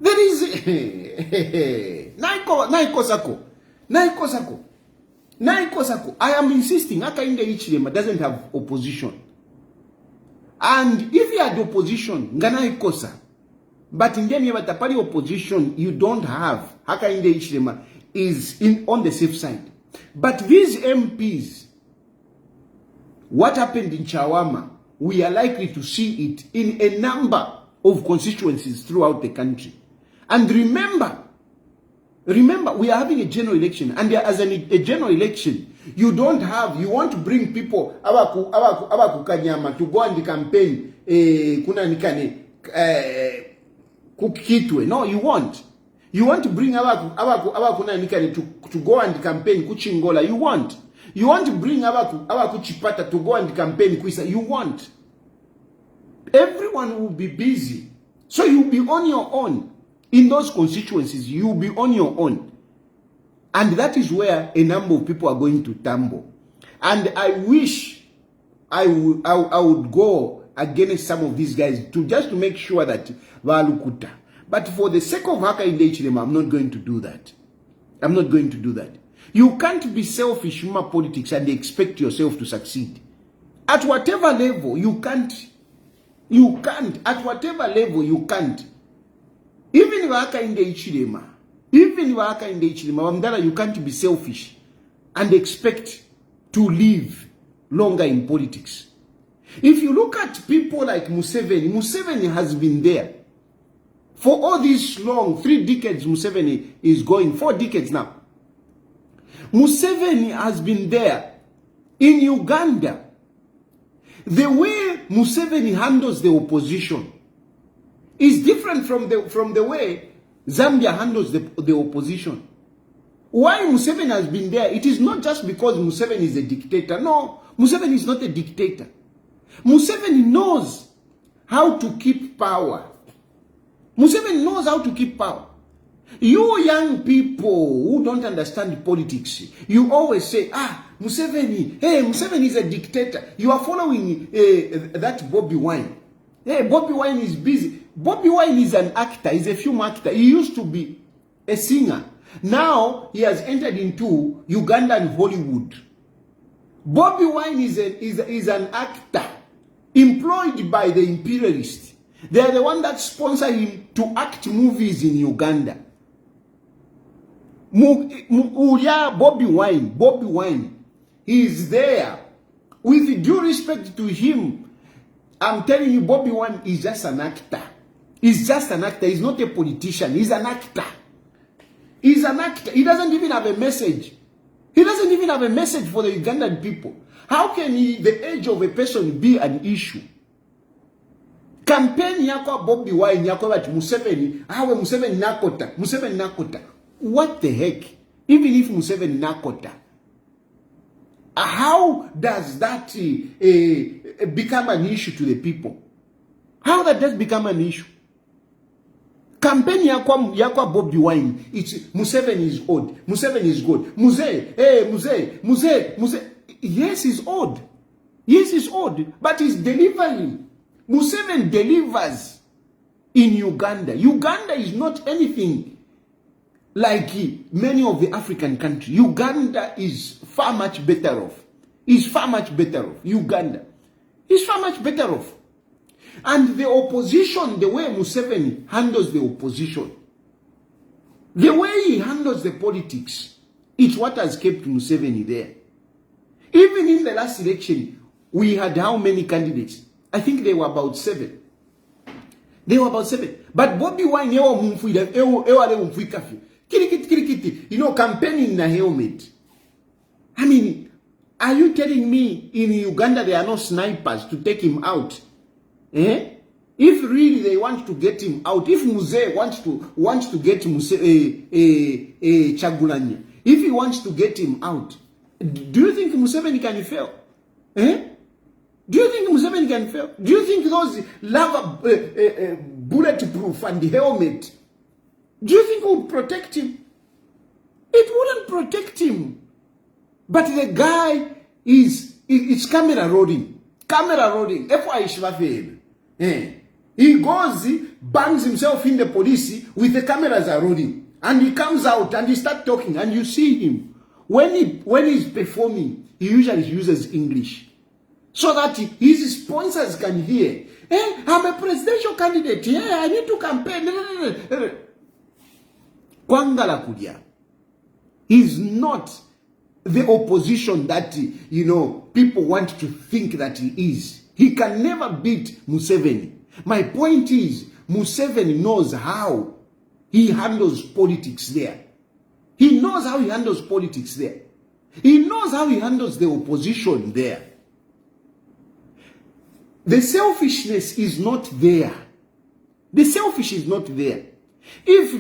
There is Naikosako. I am insisting Hakainde Hichilema doesn't have opposition. And if you had opposition, nganaikosa. But in the tapali opposition you don't have. Hakainde Hichilema is on the safe side. But these MPs, what happened in Chawama, we are likely to see it in a number of constituencies throughout the country. And remember, we are having a general election, and as a general election, you want to bring people abaku kanyama to go on the campaign kukitwe. No, you want to bring abaku nikane to go on the campaign kuchingola. You want, You want to bring Abakuchipata to go and campaign Kwisa. You want. Everyone will be busy. So you'll be on your own. In those constituencies, you'll be on your own. And that is where a number of people are going to tumble. And I wish I would go against some of these guys just to make sure that Valukuta. But for the sake of Haka in Hichilema, I'm not going to do that. I'm not going to do that. You can't be selfish in politics and expect yourself to succeed. At whatever level, you can't. You can't. At whatever level, you can't. Even if Haka in Hichilema, you can't be selfish and expect to live longer in politics. If you look at people like Museveni has been there. For all this long, 3 decades Museveni is going, 4 decades now. Museveni has been there. In Uganda, the way Museveni handles the opposition is different from the way Zambia handles the opposition. Why Museveni has been there, it is not just because Museveni is a dictator. No, Museveni is not a dictator. Museveni knows how to keep power. Museveni knows how to keep power. You young people who don't understand politics, you always say, Museveni, hey, Museveni is a dictator. You are following that Bobby Wine. Hey, Bobby Wine is busy. Bobby Wine is an actor, he's a film actor. He used to be a singer. Now he has entered into Ugandan Hollywood. Bobby Wine is an actor employed by the imperialists. They are the one that sponsor him to act movies in Uganda. Bobby Wine, he is there. With due respect to him, I'm telling you, Bobby Wine is just an actor. He's just an actor. He's not a politician. He's an actor. He's an actor. He doesn't even have a message. He doesn't even have a message for the Ugandan people. How can the age of a person be an issue? Campaign yako Bobby Wine yako at Museveni, Museveni nakota. What the heck? Even if Museveni nakota, how does that become an issue to the people? How does that become an issue? Campaign yakwa Bobby Wine, it's Museveni is old, Museveni is good. Muse. Yes, he's old. Yes, he's old, but he's delivering. Museveni delivers in Uganda. Uganda is not anything like many of the African countries. Uganda is far much better off. Is far much better off. Uganda is far much better off. And the opposition, the way Museveni handles the opposition, the way he handles the politics, it's what has kept Museveni there. Even in the last election, we had how many candidates? I think they were about 7. They were about 7. But Bobby Wine, campaigning in a helmet. I mean, are you telling me in Uganda there are no snipers to take him out? Eh? If really they want to get him out, if Muse wants to get Chagulanya, if he wants to get him out, do you think Museveni can fail? Eh? Do you think Museveni can fail? Do you think those lava bulletproof and the helmet, do you think it would protect him? It wouldn't protect him. But the guy it's camera rolling. Camera rolling. He goes, bangs himself in the police with the cameras are rolling. And he comes out and he starts talking and you see him. When he's performing, he usually uses English. So that his sponsors can hear. Hey, I'm a presidential candidate. Yeah, I need to campaign. Kwangala Kudia. He's not the opposition that, people want to think that he is. He can never beat Museveni. My point is, Museveni knows how he handles politics there. He knows how he handles politics there. He knows how he handles the opposition there. The selfishness is not there. The selfish is not there. If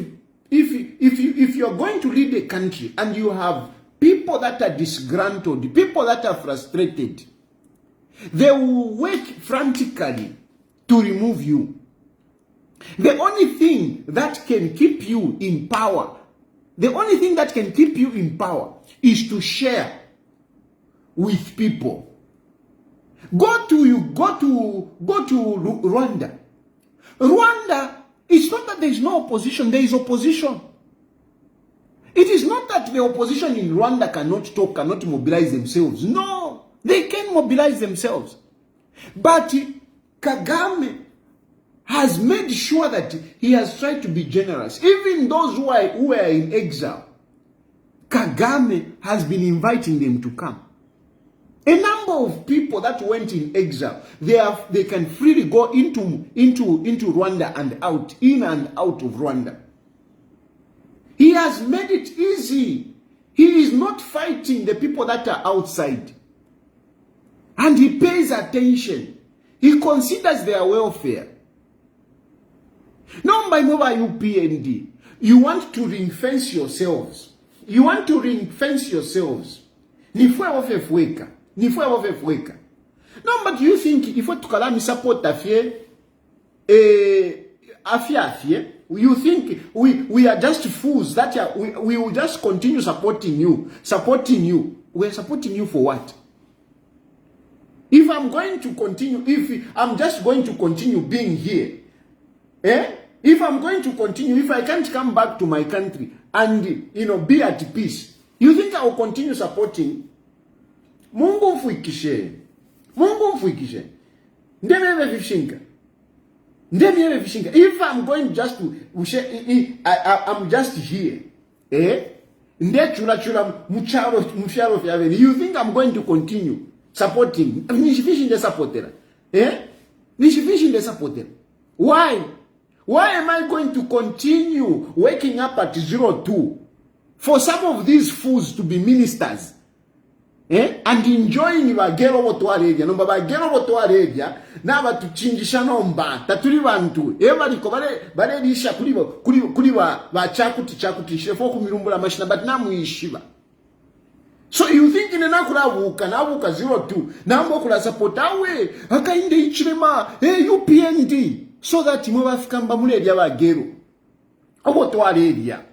you're going to lead a country and you have people that are disgruntled, people that are frustrated, they will work frantically to remove you. The only thing that can keep you in power, the only thing that can keep you in power is to share with people. Go to Rwanda. Rwanda, it's not that there is no opposition, there is opposition. It is not that the opposition in Rwanda cannot talk, cannot mobilize themselves. No, they can mobilize themselves. But Kagame has made sure that he has tried to be generous. Even those who are in exile, Kagame has been inviting them to come. A number of people that went in exile, they can freely go into Rwanda and out, in and out of Rwanda. He has made it easy. He is not fighting the people that are outside. And he pays attention. He considers their welfare. No, by UPND, you want to ring-fence yourselves. You want to ring-fence yourselves. Nifwe wafefueka. No, but you think if we tukalami support afie, you think we are just fools that we will just continue supporting you. We are supporting you for what? If I'm going to continue, if I'm just going to continue being here, if I'm going to continue, if I can't come back to my country and, be at peace, you think I will continue supporting? Mungu mfuikishe. Ndemiye vishinga. If I'm going just to, I'm just here, you think I'm going to continue supporting? Why? Why am I going to continue waking up at 02 for some of these fools to be ministers? And enjoying your gero wotwareja nomba ba gero wotwareja na batuchingisha nomba taturi bantu ebaliko bare lisha kuri ba chakuti shefo ku mirumbula mashina but namuishiba. So you think in nabuka 02 nambo kula support awe akainde ichirema UPND so that mubafukamba muleja ba gero obotwareja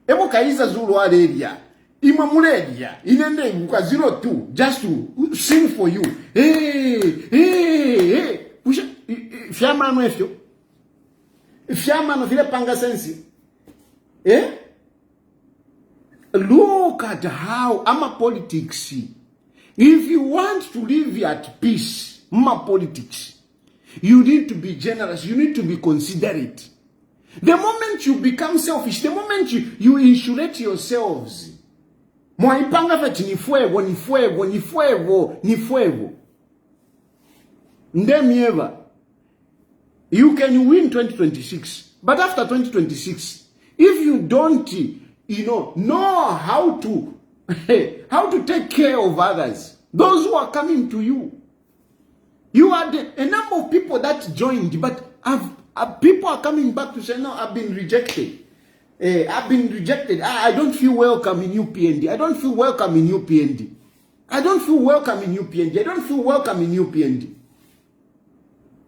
ebo kaiza zulu areja Ima muledia, inende muka 02, just to sing for you. Hey. Fiamano efyo. Fiamano vile panga sensi. Look at how ama politics. If you want to live at peace, politics, you need to be generous, you need to be considerate. The moment you become selfish, the moment you insulate yourselves, Mwaipanga feti ni fuego. Ndemieva. You can win 2026. But after 2026, if you don't, know how to take care of others, those who are coming to you, you are a number of people that joined, but people are coming back to say, no, I've been rejected. I've been rejected. I don't feel welcome in UPND. I don't feel welcome in UPND.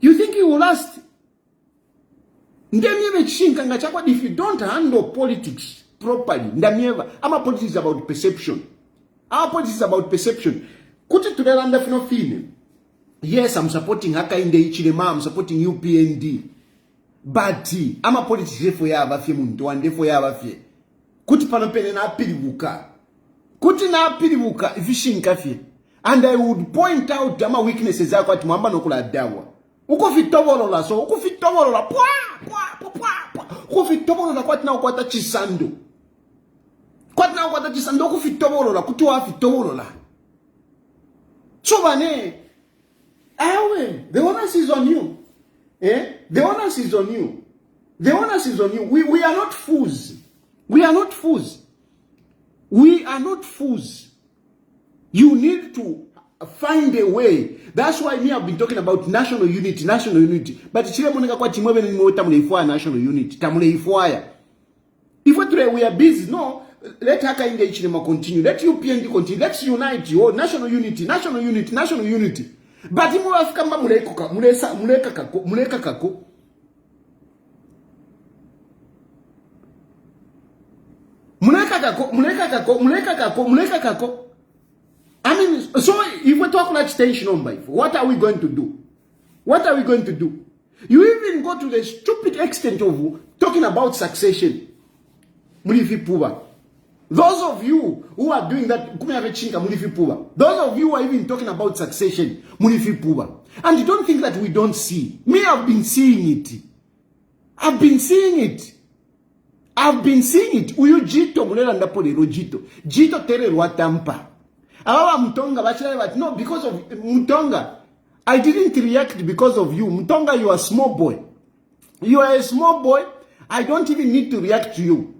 You think you will last? If you don't handle politics properly, our politics is about perception. Yes, I'm supporting Hakainde Ichilema, I'm supporting UPND. But ama politics for ya abafye muntu wande for ya abafye kuti panopene na apiribuka ifishinka fye, and I would point out ama weaknesses zako ati mwamba nokula dawa uko fitobolola kwati na ukwata chisando uko fitobolola kuti wa fitobolola so bane awe the onus is on you. The onus is on you. We are not fools. You need to find a way. That's why I've been talking about national unity. But chile moneka kwa timwebe ni mweta mule ifwaya national unity. Tamule ifwaya. If we are busy, no. let Hakainde Hichilema continue. Let UPND continue. Let's unite. Oh, national unity, national unity, national unity. But imu afika muleka kako. Muleka kako. I mean, so if we talk like station on by, what are we going to do? What are we going to do? You even go to the stupid extent of talking about succession. Those of you who are doing that, those of you who are even talking about succession, and you don't think that we don't see. Me, I've been seeing it. I've been seeing it. Uyu Jito mulela ndapolero Jito. Jito tere watampa. Awa Mutonga bachela but no, because of Mutonga. I didn't react because of you. Mutonga, you are a small boy. You are a small boy. I don't even need to react to you.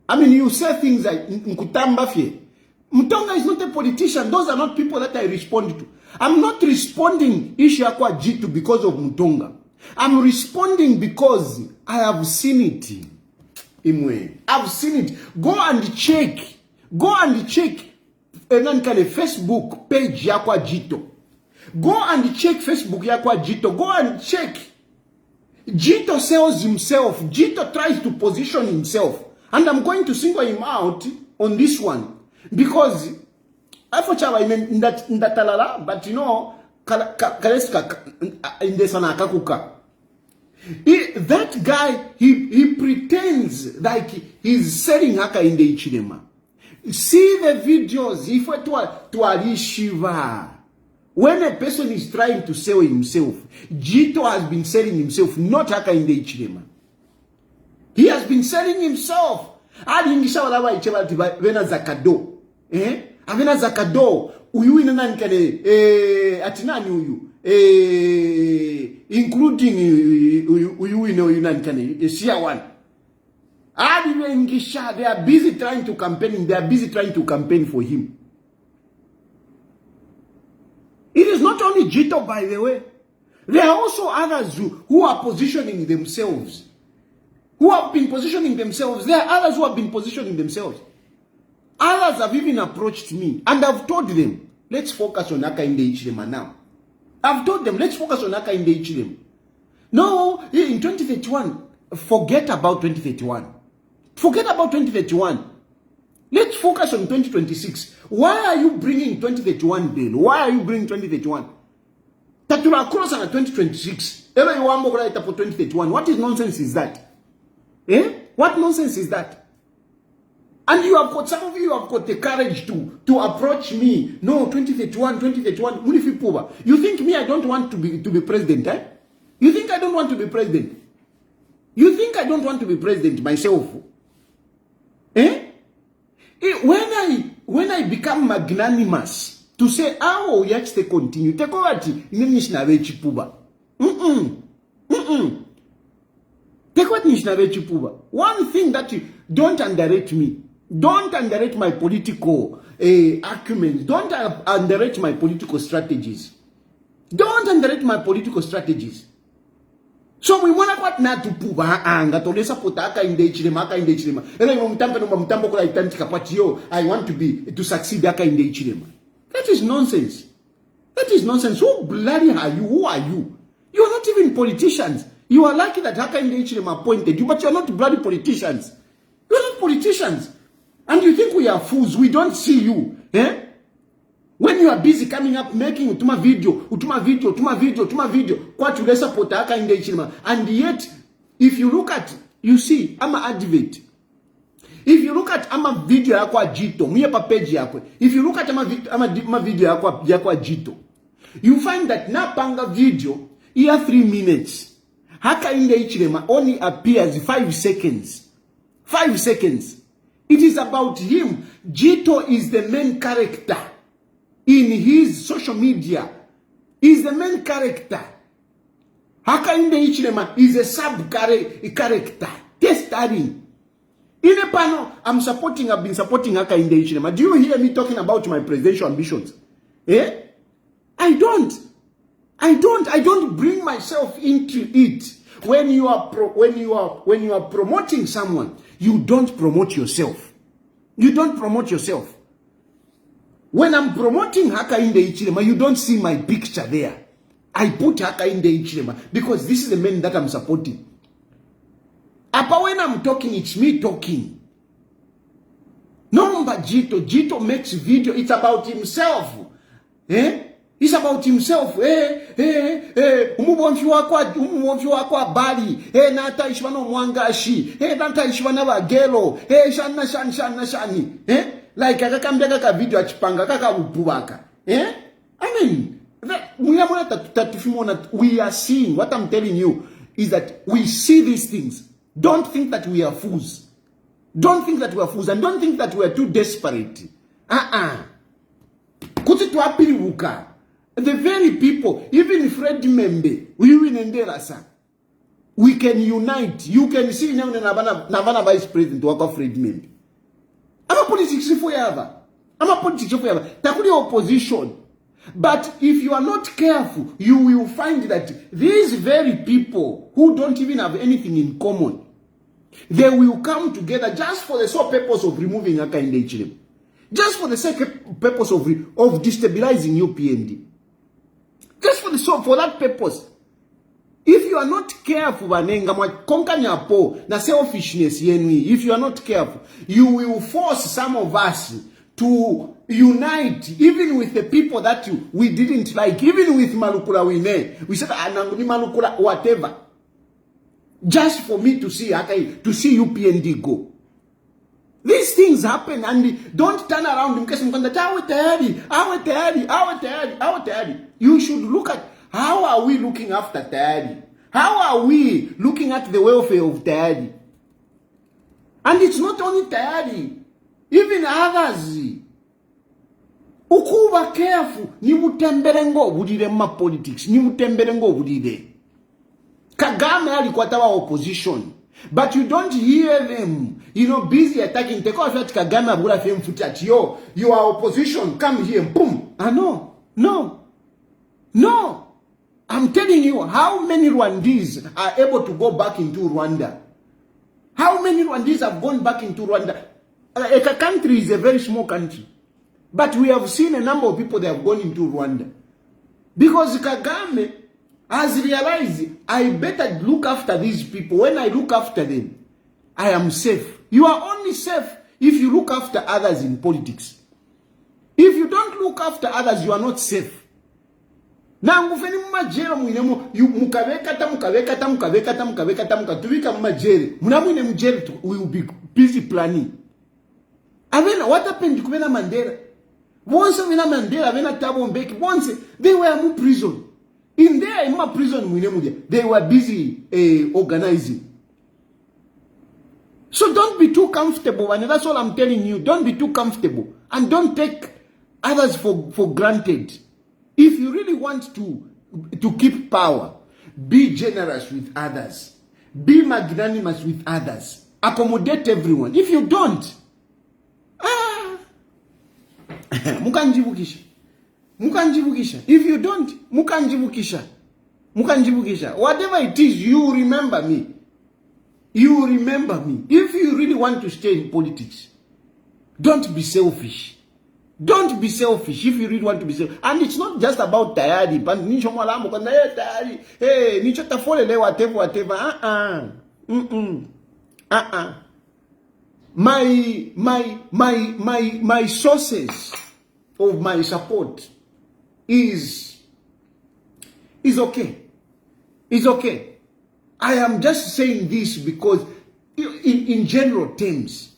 I mean, you say things like Nkutamba fie. Mutonga is not a politician. Those are not people that I respond to. I'm not responding Ishiakwa Jitu because of Mutonga. I'm responding because I have seen it. Imwe. I've seen it. Go and check. Go and check. And then can a Facebook page Yakwa Jito. Go and check Facebook Yakwa Jito. Go and check. Jito sells himself. Jito tries to position himself. And I'm going to single him out on this one. Because I thought I in that talala, but you know, in the Sanakakuka. That guy, he pretends like he's selling Hakainde Hichilema. See the videos. If we to Alishiva. When a person is trying to sell himself, Jito has been selling himself, not Hakainde Hichilema. He has been selling himself. Alingisha walawa icheba vena zakado. Avena zakado. Uyu ina nani kane atinani uyu. Including uyu ina uyu nani kane siya one. Alingisha, they are busy trying to campaign. They are busy trying to campaign for him. It is not only Jito, by the way. There are also others who are positioning themselves. Who have been positioning themselves. There are others who have been positioning themselves. Others have even approached me. And I've told them, let's focus on Hakainde Hichilema now. I've told them, let's focus on Hakainde Hichilema. No, in 2031, forget about 2031. Forget about 2031. Let's focus on 2026. Why are you bringing 2031 bill? Why are you bringing 2031? Tatula cross on 2026. Ever you want more for 2031. What is nonsense is that? What nonsense is that? And you have got, some of you have got the courage to approach me. No, 2031. You think me I don't want to be president, eh? You think I don't want to be president? You think I don't want to be president myself? When I become magnanimous to say, oh, yes, they continue. Take over Take what Nishnave Chipuba. One thing that you don't underrate me. Don't underrate my political acumen. Don't underrate my political strategies. Don't underrate my political strategies. So we want to what not to puba anga to lesa potaka in the Hichilema. I want to succeed in the Hichilema. That is nonsense. That is nonsense. Who bloody are you? Who are you? You are not even politicians. You are lucky that Hakainde Hichilema appointed you, but you are not bloody politicians. You are not politicians. And you think we are fools. We don't see you. When you are busy coming up making utuma video, what you support Hakainde Hichilema. And yet, if you look at, you see, I'm an advocate. If you look at ama video yakwa Jito, miye pa page yakwe. If you look at ama video yakwa Jito, you find that na panga video, here 3 minutes. Hakainde Hichilema only appears 5 seconds. 5 seconds. It is about him. Jito is the main character in his social media. Is the main character. Hakainde Hichilema is a sub-character. Testing. In a panel, I've been supporting Hakainde Hichilema. Do you hear me talking about my presidential ambitions? I don't bring myself into it. When you are promoting someone, you don't promote yourself. You don't promote yourself. When I'm promoting Hakainde Hichilema, you don't see my picture there. I put Hakainde Hichilema because this is the man that I'm supporting. Apa when I'm talking, it's me talking. No, but Jito makes video. It's about himself. It's about himself. Umubonfi wakwa bali. Nata ishwana mwangashi. Nata ishwana bagelo. Shani. Like akakambia kaka video achipanga kaka ububaka. I mean, we are seeing. What I'm telling you is that we see these things. Don't think that we are fools. Don't think that we are fools, and don't think that we are too desperate. Kuti tuapiri wuka. The very people, even Fred Membe, we can unite. You can see now Navana Vice President waka Fred Membe. I'm a politics forever. Takuli opposition. But if you are not careful, you will find that these very people who don't even have anything in common, they will come together just for the sole purpose of removing Hakainde Hichilema. Just for the purpose of destabilizing UPND. Just for that purpose. If you are not careful, na selfishness, if you are not careful, you will force some of us to unite, even with the people that we didn't like, even with Malukula Wine. We said, Malukula, whatever. Just for me to see UPND go. These things happen, and don't turn around because you should look at how are we looking after Tayali? How are we looking at the welfare of Tayali? And it's not only Tayali, even others. Ukuba careful, ni mutemberengo budire ma politics, ni mutemberengo budire. Kagame alikuwa tawa opposition. But you don't hear them, busy attacking. Take off at Kagame abura fame footage. Yo, you are opposition. Come here, boom. No. I'm telling you, how many Rwandese are able to go back into Rwanda? How many Rwandese have gone back into Rwanda? A country is a very small country. But we have seen a number of people that have gone into Rwanda. Because Kagame has realized, I better look after these people. When I look after them, I am safe. You are only safe if you look after others in politics. If you don't look after others, you are not safe. Na ngufeni mmajero mwinemo mukabekata mukatubika mmajere. Munamwine mjere we will be busy planning. Avena what happened to Vena Mandela? Once Vena Mandela, Vena Thabo Mbeki, once they were in prison. In there, in my prison, they were busy organizing. So don't be too comfortable, and that's all I'm telling you. Don't be too comfortable, and don't take others for granted. If you really want to keep power, be generous with others. Be magnanimous with others. Accommodate everyone. If you don't, mukanjibukisha. If you don't, mukanjibukisha. Whatever it is, you remember me. You remember me. If you really want to stay in politics, don't be selfish. Don't be selfish if you really want to be selfish. And it's not just about Tayali. Whatever. My sources of my support is okay. It's okay. I am just saying this because in general terms,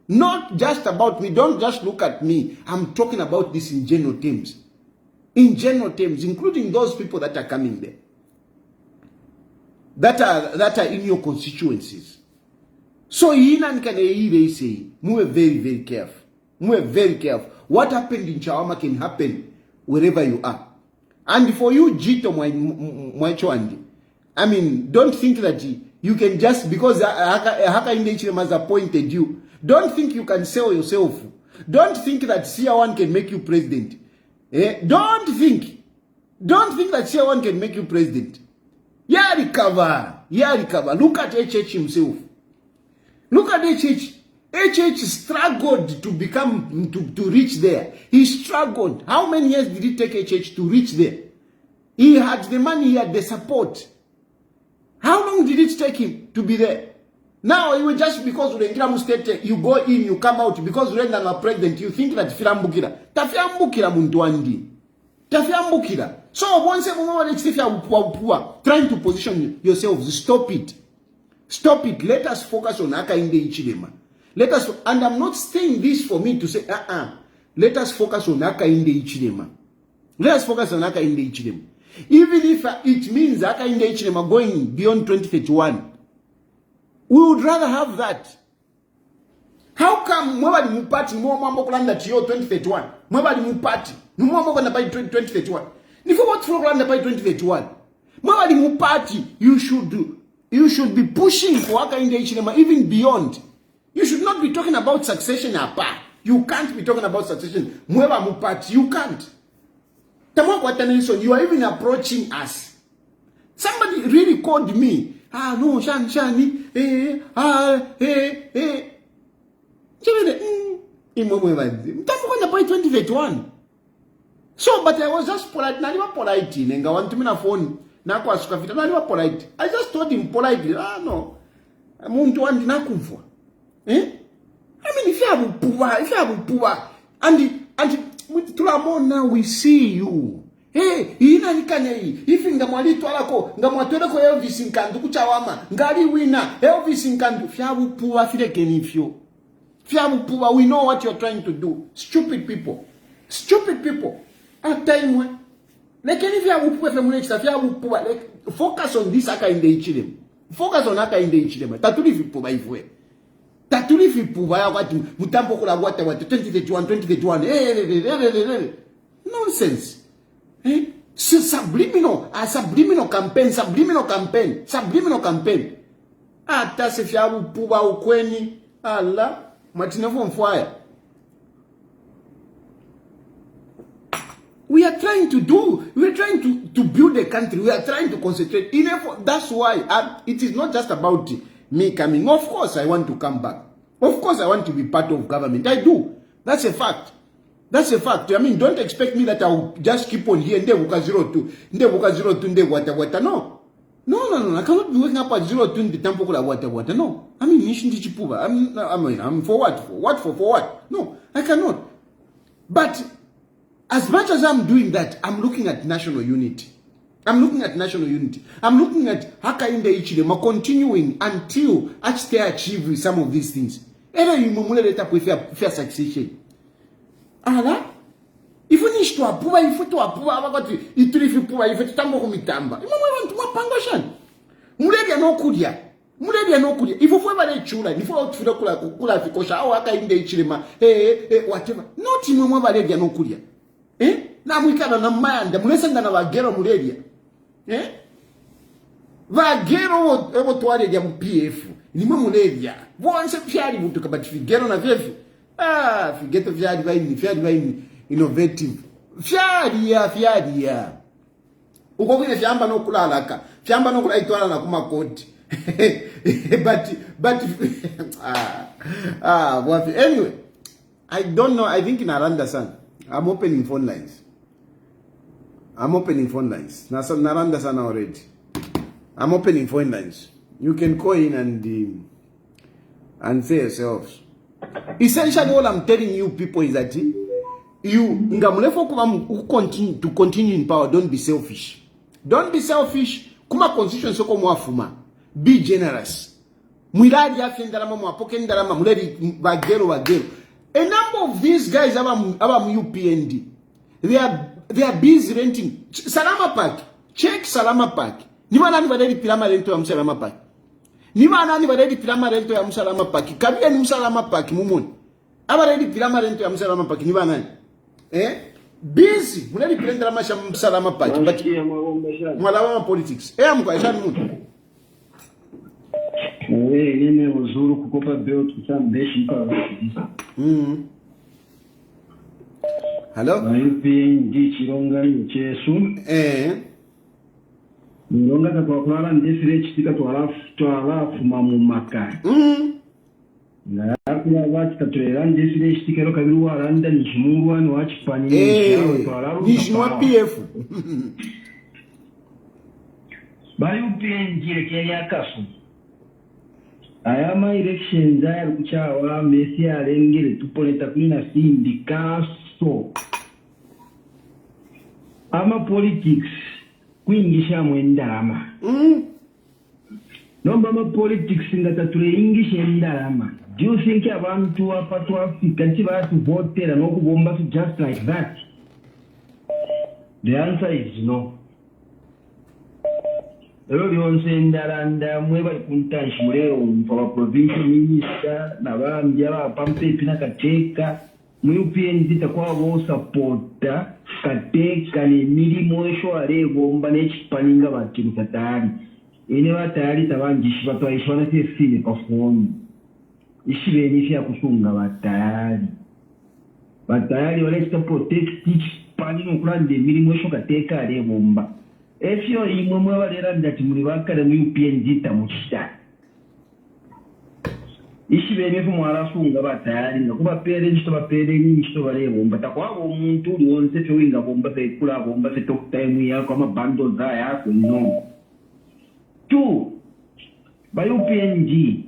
not just about me. Don't just look at me. I'm talking about this in general terms. In general terms, including those people that are coming there. That are in your constituencies. So they say, move very, very careful. Move very careful. What happened in Chawama can happen wherever you are. And for you, Jito Mwachwandi, I mean, don't think that you can just, because Hakainde Hichilema has appointed you, don't think you can sell yourself. Don't think that CR1 can make you president. Don't think that CR1 can make you president. Yeah, recover. Look at HH himself. Look at HH. TKHH struggled to become, to reach there. He struggled. How many years did it take TKHH to reach there? He had the money, he had the support. How long did it take him to be there? Now, you just because of the Nkramu state, you go in, you come out, because you're not president, you think that Filambukira. Tafiambukira Muntuandi. Tafiambukira. So, once trying to position yourselves, stop it. Stop it. Let us focus on Hakainde Hichilema. Let us, and I'm not saying this for me to say, let us focus on Hakainde Hichilema. Let us focus on Hakainde Hichilema. Even if it means Hakainde Hichilema going beyond 2031, we would rather have that. How come mwabali mupati mwambo kulanda tiyo 2031? Mwabali mupati. Mwambo kulanda by 2031. Nifo what for kulanda by 2031? Mwabali mupati, you should be pushing for Hakainde Hichilema even beyond. You should not be talking about succession apart. You can't be talking about succession. Mwaba mupati, you can't. You are even approaching us. Somebody really called me. No, Shani, by 2021. So, but I was just polite. Not polite. I want to me na phone. Not polite. I just told him politely. No, I'm going to want nakumfwa. I mean, if you have poor, and now we see you. Hey, ina nikane ifi ngamwalitu alako ngamwatwele ko Elvis Nkandu kuchawama ngali wina Elvis Nkandu fyabupuwa filekenifyo fyabupuwa. We know what you're trying to do. Stupid people at time when like if you have fyabupuwa, like focus on this Hakainde Hichilema. Focus on Hakainde Hichilema. Tatuli fipuwa ifwe. Tatuli fipuwa ya wakati mutampo kula wata 2031 nonsense. Subliminal campaign. Ata se fyabu puba ukweni. Allah. Matinefo mfwaya. We are trying to build a country. We are trying to concentrate. That's why it is not just about me coming. Of course, I want to come back. Of course, I want to be part of government. I do. That's a fact. I mean, don't expect me that I'll just keep on here. No. I cannot be waking up at 02 in the temple. No. I mean, I'm for what? For what? No, I cannot. But as much as I'm doing that, I'm looking at national unity. I'm looking at Hakainde Hichilema continuing until they achieve some of these things. Fair succession. Ala, if we need to approve, if to approve, abagati iturifi puba, if tutambo kumitamba. Imamwe mapangoshan. Muledia no kudia. If we ever chula, if we outfit kula fikosha, au Hakainde Hichilema, whatever. Not imamwe baledia no kudia. Na mwikana na manda, mulesanga na wagero muledia. Vagero ebo tuwale dia PF. Ni muledia. Bonse pyari butuka but figero na vefi. Figeto fyadi vaini innovative. Fyadi ya. Uko kwine fyamba no kulalaka. Fyamba no kulaitwala na kumakoti. But anyway, I don't know. I think in Naranda-san, I'm opening phone lines. Naranda-san already. I'm opening phone lines. You can call in and say yourselves. Essentially, all I'm telling you people is that continue in power. Don't be selfish. Kuma constitution soko mwafuma. Be generous. Mwiladi ya fendarama mwapoke ndarama mwiladi wagero. A number of these guys aba UPND. They are busy renting Salama Park. Check Salama Park. Niwa nani wadedi pilama rento ya Salama Park. Kabia ni Salama Park mumuni. Aba redi pilama rento ya Salama Park niwa nani? Busy. Mwiladi pilama Salama Park. Mwalawama politics. Mkwa munu. Nime uzuru kukopa beo tutambeshi kwa Hello? UPND Chironga Nchesu. Nilonga kwa kulala ndesire chitika twalafu mamu makai. Kuna watu tatuelande sile shtikero kabiru waranda nishimurwa ni wachipani nishimwa PF. Bali UPND lekeli akafu. Ayama elections aya kuchawa mesi alengele tuponeta kuna sindikaso. Ama politics kuingisha mwendama. Nomba ama politics ngatatule ingisha mwendama. Do you think abantu apatu Africa ntiba to vote no kubomba just like that? The answer is no. Lero lyonse ndalanda mweba kuntanshi mulero mfa provincial minister na bambya abapampepi nakateka mu UPND takwabo supporta kateka ne milimo esho alegomba n'ekipaninga bakiru katali ene batali tabangishi batwayishwana tesine perform ishibeni fya kusunga batali wale protect pani no kulande milimo esho kateka alegomba efyo imwe mwabalera ndati muri bakare mu UPND tamushita ishibene fu mwarafunga batali nakuba parents to parents to barebo mbatakwabo umuntu wonse cyo winga bomba sekula bomba se talk time yako ama bando za yako no tu ba UPND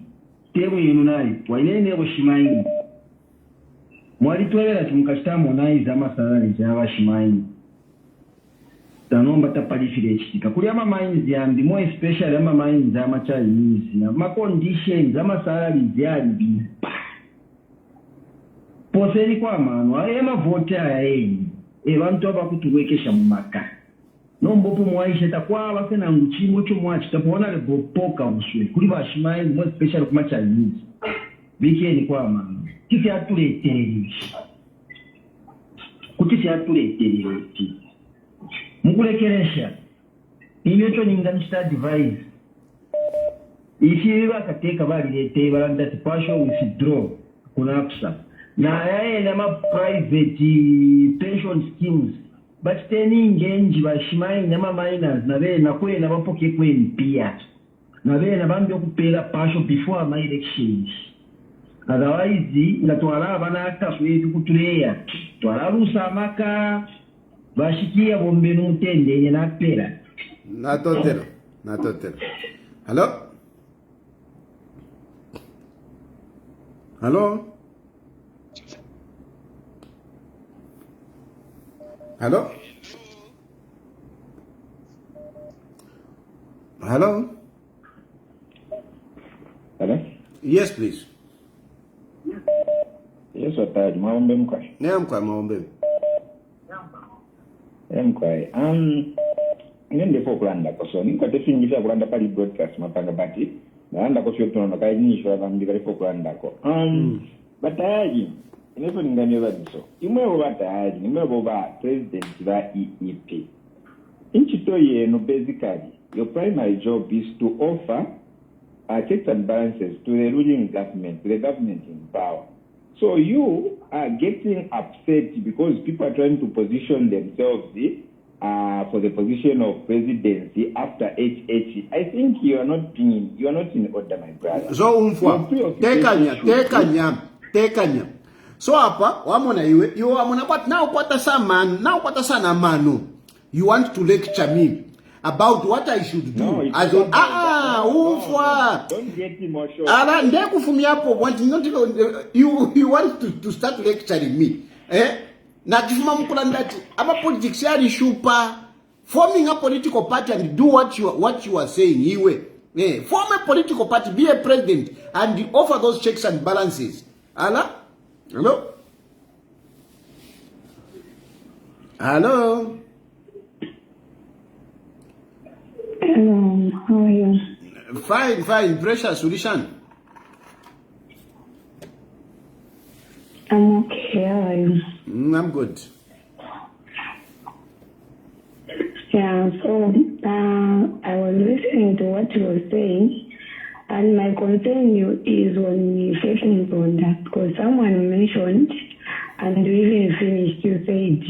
tebo yununai wainene bushimaini mwali twelera tumukashitamo nayi za masalari za bashimaini tanomba tapalifire chika kuli ama mines yandi more especially ama mines ama Chinese na ma conditions ama salaries yandi poseri kwa mano ayema vote ayeni abantu abakutuwekesha mu maka nombopo mwaisha takwa basena nguchimo cyo mwachi tapona le bopoka uswe kuli bashimai more especially kuma Chinese bikeni kwa mano kiti atuletereri kuti atuletereri mukulekeresha iyo cyo ninganisha device ifi bakateka balilete balanda partial withdraw kuna apsa na yeye na ma private pension schemes but teni ngenji bashimai na ma miners na be na kwena bapoke kwempia na be na bambyo kupera partial before my elections otherwise ngatwala bana akafu yetu kutuleya twala rusa maka bashikia bombe n'utende nye napera natotero hello yes please yes wataji maombe mkwa maombe Mkwai, ngende fo kulanda koso, ninko tefingisha kulanda pali broadcast mapanga bati, naanda koso yotono nakai nisho akamjika fo kulanda ko. Batayaji, inefo ningani wadiso, imwe batayaji, nimwe boba president wa EEP. Inchito ye no basically, your primary job is to offer checks and balances to the ruling government, to the government in power. So you are getting upset because people are trying to position themselves for the position of presidency after HH. I think you are not in order, my brother. So tekanya. So hapa wamona iwe you wamona but now kwata sana manu. You want to lecture me about what I should do. No, as on umfwa. Don't get emotional. Ala ndekufumia hapo want not you want to start lecturing me. Na kifuma mkula ndati ama politics yari shupa forming a political party and do what you are saying iwe. Form a political party, be a president and offer those checks and balances. Ala? Hello? Hello, how are you? Fine. Precious, Ulishan. I'm okay, how are you? I'm good. Yeah, so I was listening to what you were saying, and my concern is on the fashion product, because someone mentioned, and you even finished, you said,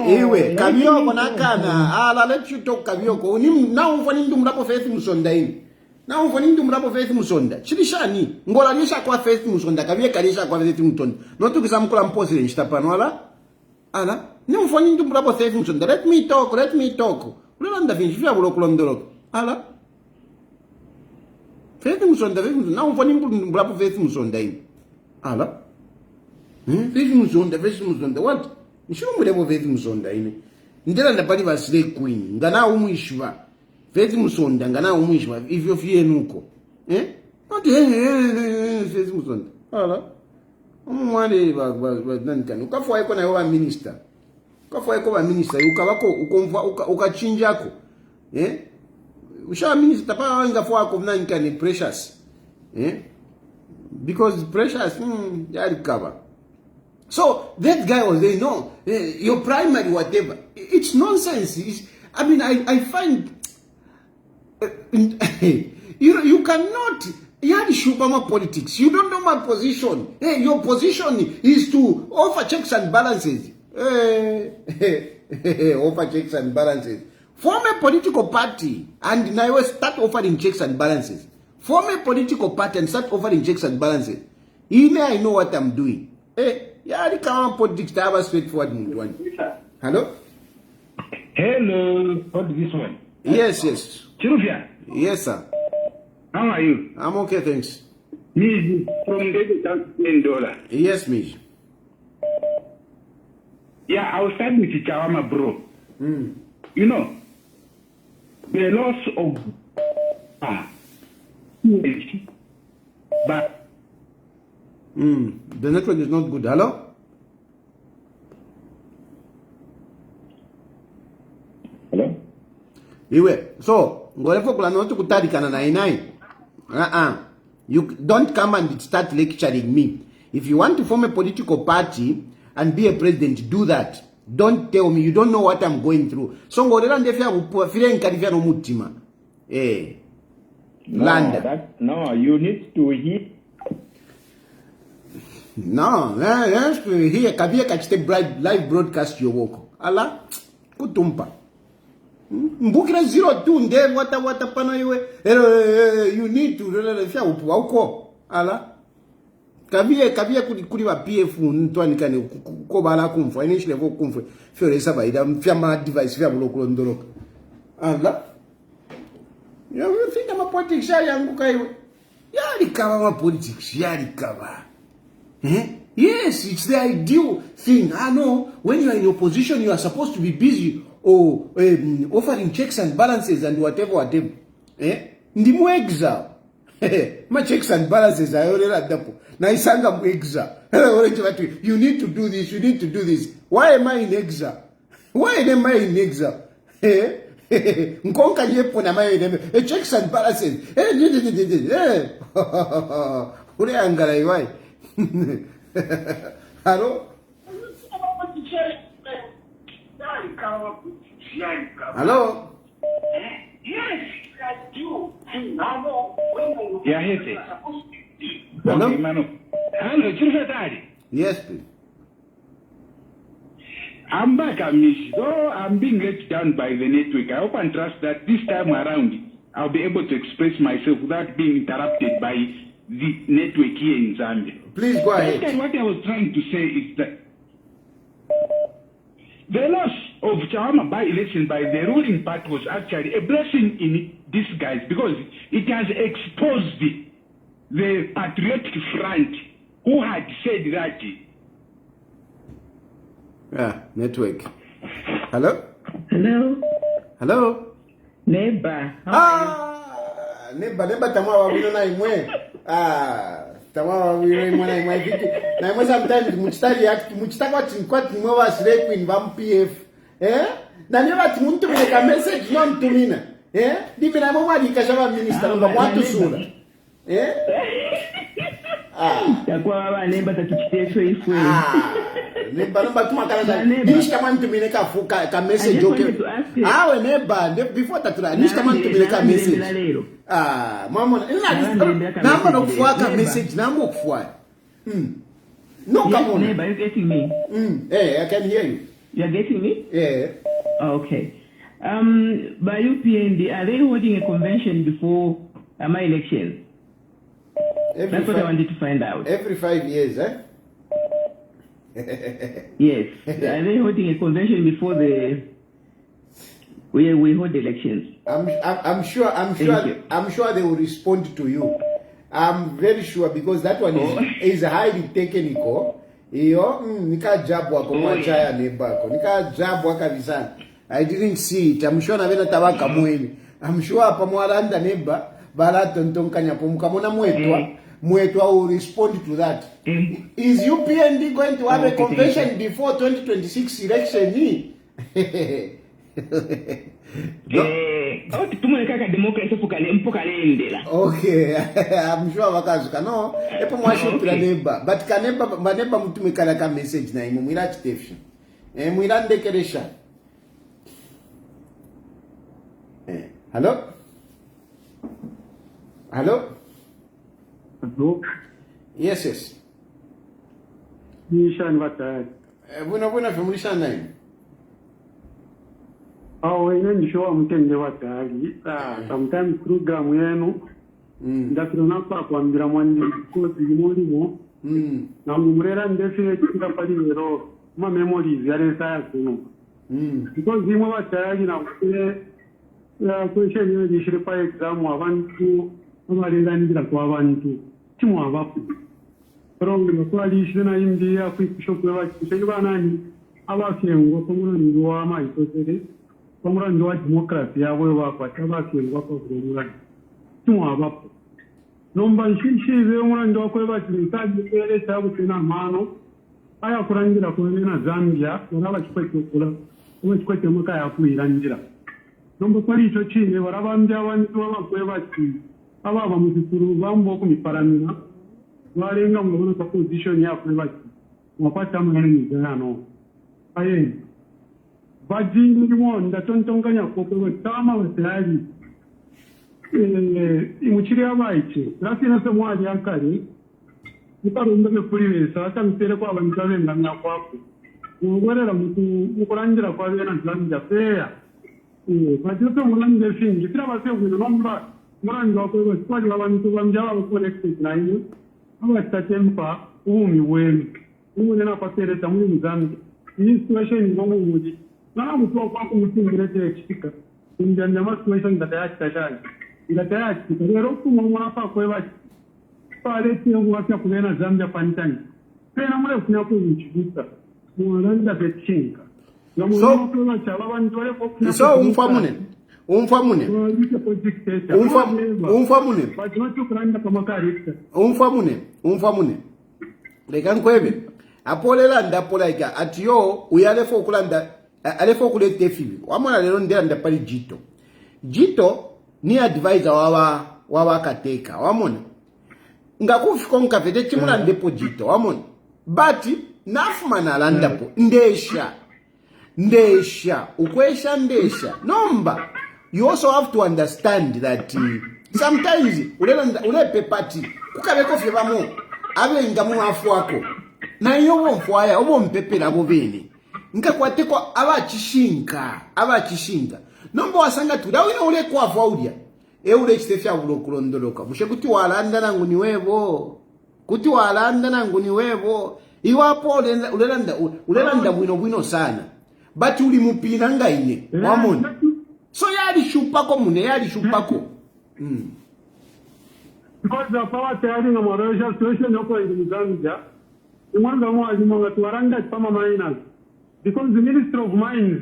iwe kabioko nakana let you talk kabioko now ufani ndu mlapo faith musondaini Na ufoni ndu mrapo Faith Musonda. Chilishani. Ngola nisha kwa Faith Musonda. Kavye kalisha kwa Faith Musonda. Notu kisa mkula mposi nishitapano ala. Ni ufoni ndu mrapo Faith Musonda. Let me talk. Ulanda finchi fya bulo ndoroko. Ala. Faith Musonda. Na ufoni ndu mrapo Faith Musonda ini. Ala. Faith Musonda. What? Nishimu mrapo Faith Musonda ini. Ndela ndapali vasile queen. Ngana umwishiva. Faith Musonda ngana umwishiva. If you fear nuko. Not Faith Musonda. Ala. Umwale nankani. Ukafwa eko na yowa minister. Ukafwa eko wa minister. Ukawako ukachinjako. Ushawa minister pa wanga fwa ako nankani precious. Because precious yari cover. So that guy was saying, no, your primary whatever. It's nonsense. I find you cannot. Yadi shubama politics. You don't know my position. Your position is to offer checks and balances. Offer checks and balances. Form a political party and now start offering checks and balances. Form a political party and start offering checks and balances. Even I know what I'm doing. Yadi kama politics to have a straightforward one. Hello? Hello, what is this one? Yes. Chilufya? Yes, sir. How are you? I'm okay, thanks. Me from $10. Yes, Mish. Yeah, I will start with Chawama, bro. You know, the loss of but the network is not good. Hello? Hello? Iwe. So, ngolefo kula notu kutarikana na inai. You don't come and start lecturing me. If you want to form a political party and be a president, do that. Don't tell me you don't know what I'm going through. So ngolela ndefya kupua file nkadifya no mutima. Landa. No, you need to hear. No, yes, here kabia kachite live broadcast yowoko. Ala, kutumpa. Mbukira 02 nde wata pana iwe. You need to fya upu uko. Ala. Kabia kuli wa PF ntwani kane ko bala kumfo financial level kumfo fere sabaida fya ma device fya buloko ndoroko. Ala. You think I'm a politics yangu kaiwe. Yali kama ma politics yali kama. Yes, it's the ideal thing. I know when you are in opposition, you are supposed to be busy or offering checks and balances and whatever. Ndimu exa. My checks and balances are already at the point. Na isanga mu exa. You need to do this, you need to do this. Why am I in exa? Why am I in exa? Nkonka yepo na mayo checks and balances. Ule angala iwai. Hello? Hello? yes, I do. Yeah, here's it. Hello? Okay, Manu. Hello, Chilufya Tayali. Yes, please. I'm back, Amish. Though I'm being let down by the network, I hope and trust that this time around I'll be able to express myself without being interrupted by the network here in Zambia. Please go ahead. What I was trying to say is that the loss of Chawama by-election by the ruling party was actually a blessing in disguise because it has exposed the patriotic front who had said that. Network. Hello? Hello? Neighbor. Neighbor tamawa wino na imwe. Tamawa wino imwe na imwe viki. Na imwe sometimes muchitaka kwati imwe wa sireku in vam PF. Na niwa timuntu mineka message non tumina. Dimi na imwe wadi kashava minister namba watu sura. Yakuwa waba neighbor tatukiteso ifwe. Neighbor tuma kalanda. Nish kama mtu mineka fuka ka message okay. Awe neighbor before tatura nish kama mtu mineka message. Mama namba no kufuaka message namba kufuaka. No, come on. Neighbor, are you getting me? Hey, I can hear you. You're getting me? Yeah. Okay. By UPND, are they holding a convention before elections? That's what I wanted to find out. Every 5 years, eh? Yes. Are they holding a convention before we hold elections? I'm sure they will respond to you. I'm very sure because that one is highly technical. Nika jabwa kwa chaya nebako. Nika jabwa kabisa. I didn't see it. I'm sure navena tabaka mweni. I'm sure pamwalanda neba balato ntonkanya pomukamona mwetwa will respond to that. Is UPND going to have a convention before 2026 election? Okay, I'm sure wakazuka no epo mwashopira neba but kaneba mutumikala ka message na imu mwira chitefsha mwira ndekeresha hello yes Nishan Vatari. Buna Femulishan name. Oh, in show Mutende Vatari. Sometimes program yenu. That's not up on Gramandi, because the Molimo. Now, Murera and definitely the Padiro, my memory is very sad to know. Because the Vatari now, question you the Shripa exam, 1 2, Marinda Quavan 2. Timwa. From the coalition in India, quick shop, Sevana, Avakian, Wakamura, Luama, Komura, democracy, I will work, whatever can work of the right. Timwa. Number she and Dokova to the Tadi Savukina Mano. I have Rangila Colina Zambia, when I was quite a which quite a Mukaya Rangila. Number 20, never Avanja one to our Queva. Avava Musuru, Vambo, Paramina. Warenga mwana kwa position ya kwa mwapata mwana ngano aye bajingi mwonda tontonganya kwa tama wasali imuchiri abayiche rafina se mwaje akari iparumbe mepuliresa atamtere kwa abantu abenga nyakwako ngorera mukurangira kwa bena zanja feya bajoto mulanje fingi tira base kuno nomba muranga kwa abantu bamjaba connected na hiyo Tempa, umi wenu. Nena pasere tamu mzambi. Hii situation ni mambo muji. Na mtu kwa kumtingirete ekika. Injanja ma situation dataya tayari. Dataya kitero kumwa hapa kwa hiyo pale tio kwa kulena Zambia pantani. Tena mwe kunya kujibuka. Mwananda betchinga. So umfamune leka nkwebe apolela ndapola atiyo uyalefo okulanda alefo okulete fibi wamona lero ndera ndapali jito ni advisor wawa kateka wamona ngakufika nkavete chimula ndepo jito wamona but nafumana alandapo ndesha ukwesha ndesha nomba. You also have to understand that sometimes ulepe party kukabeko febamo abe ngamu afu wako na yobo mfwaya obo mpepera bo bene nkakwate ko abachishinga nomba wasanga tudawina ule kwa faudia ule chitefya ulokulondoloka bushe kuti walanda nangu ni webo iwapo ulelanda bwino sana but uli mupina ngaine wamona. So yali shupako. Because the power sharing of Malaysia situation in Zambia, the one that was to Aranga Pama Miners. Because the Minister of Mines,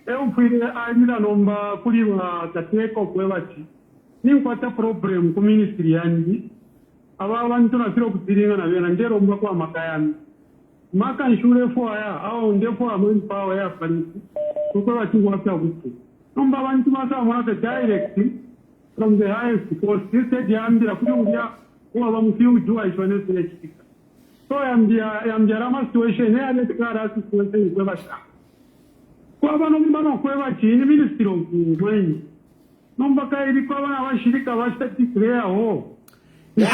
I need a number Kuriwa Tateko Kwewachi. New quarter problem to ministry and our one to a throw sitting on a Verandero Mako Makayan. Maka Shure for our therefore amount power to go to what I Number one to the directive from the highest because this said Yamdia Kuya, who are a few Jewish when it's so I am the Rama situation here. Let's go as situation in Quevasha. Quavano Quevachi in the ministry of Wayne. Number Kairi Quavana Shirika was declare, oh, the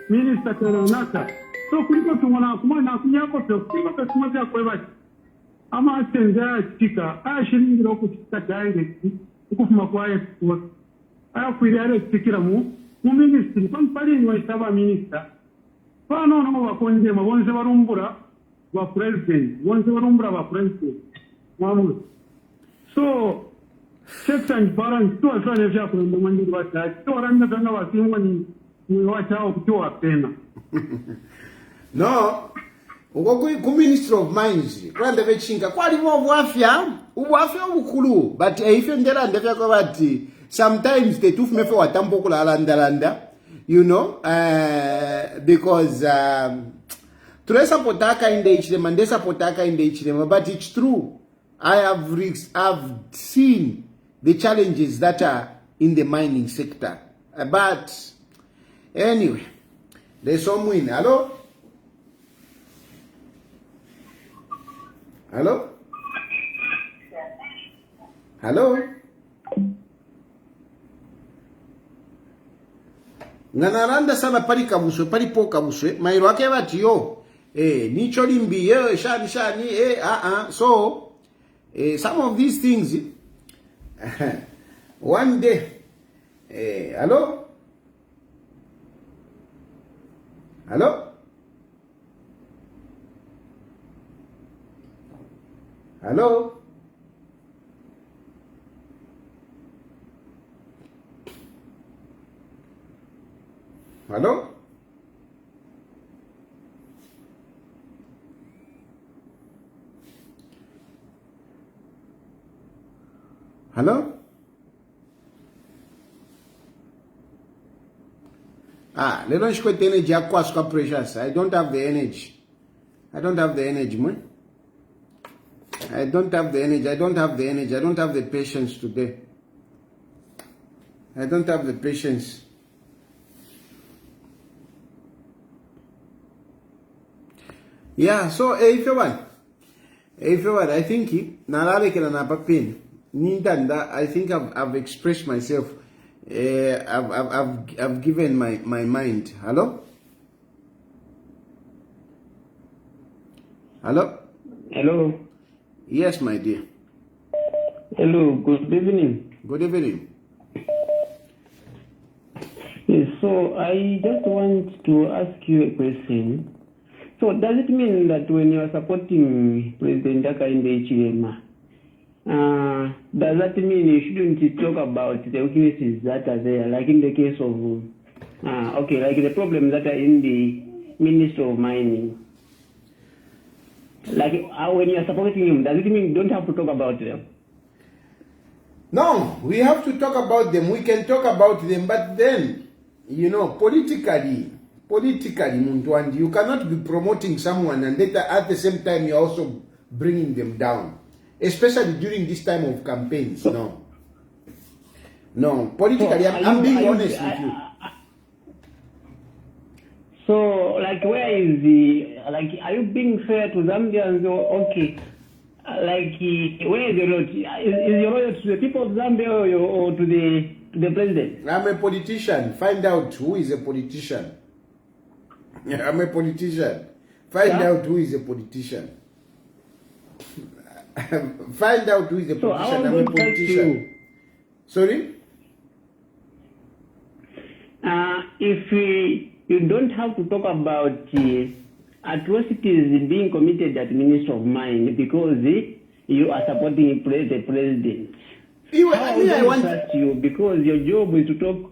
Minister Taranaka. So we go to one of Manako to Quevachi. Ama senza chika ashiri ndoko chika direct kufuma quiet work ayakwira ale tikira mu ministry pali ni waitaba minister pano no bakonjema bonse barumbura ba president bonse barumbura ba president mwamu so checks and balance to asana vya kulenda mwandi bata to randa tanga wasimwa ni wachao kutoa pena no uko ku ministry of mines kwande vechinga kwali ubwafya obukulu but ife ndera ndefya kwa bati sometimes the tooth mefe watambo kula landa you know because tulesa potaka in the HM and desa potaka in the HM, but it's true. I've seen the challenges that are in the mining sector, but anyway, there's some win. Hello? Hello? Hello? Nganaranda sana pali kabuswe, pali po kabuswe, mairo wake bati yo, nicho limbi, shani, so, some of these things, one day, hello? Hello? Hello? Hello? Hello? They don't squat energy aqua precious. I don't have the energy. I don't have the energy, man. I don't have the energy. I don't have the patience today. I don't have the patience. Yeah, so if you want, I think I think I've expressed myself. I've given my mind. Hello? Hello? Hello. Yes, my dear. Hello. Good evening. Good evening. Yes, so I just want to ask you a question. So does it mean that when you are supporting President Daka in the HLM, does that mean you shouldn't talk about the weaknesses that are there, like in the case of, like the problems that are in the Ministry of Mining? Like when you are supporting him, does it mean you don't have to talk about them? No, we have to talk about them. We can talk about them, but then, politically, and you cannot be promoting someone and at the same time you're also bringing them down, especially during this time of campaigns. No, politically, I'm being honest with you. So, like, where is the, are you being fair to Zambians? Okay, where is your loyalty? Is your loyalty to the people of Zambia or to the president? I'm a politician. Find out who is a politician. I'm a politician. Find out who is a politician. Find out who is a politician. I'm a politician. Sorry? If you don't have to talk about atrocities being committed at the Ministry of Mine because you are supporting the president. I want to trust you because your job is to talk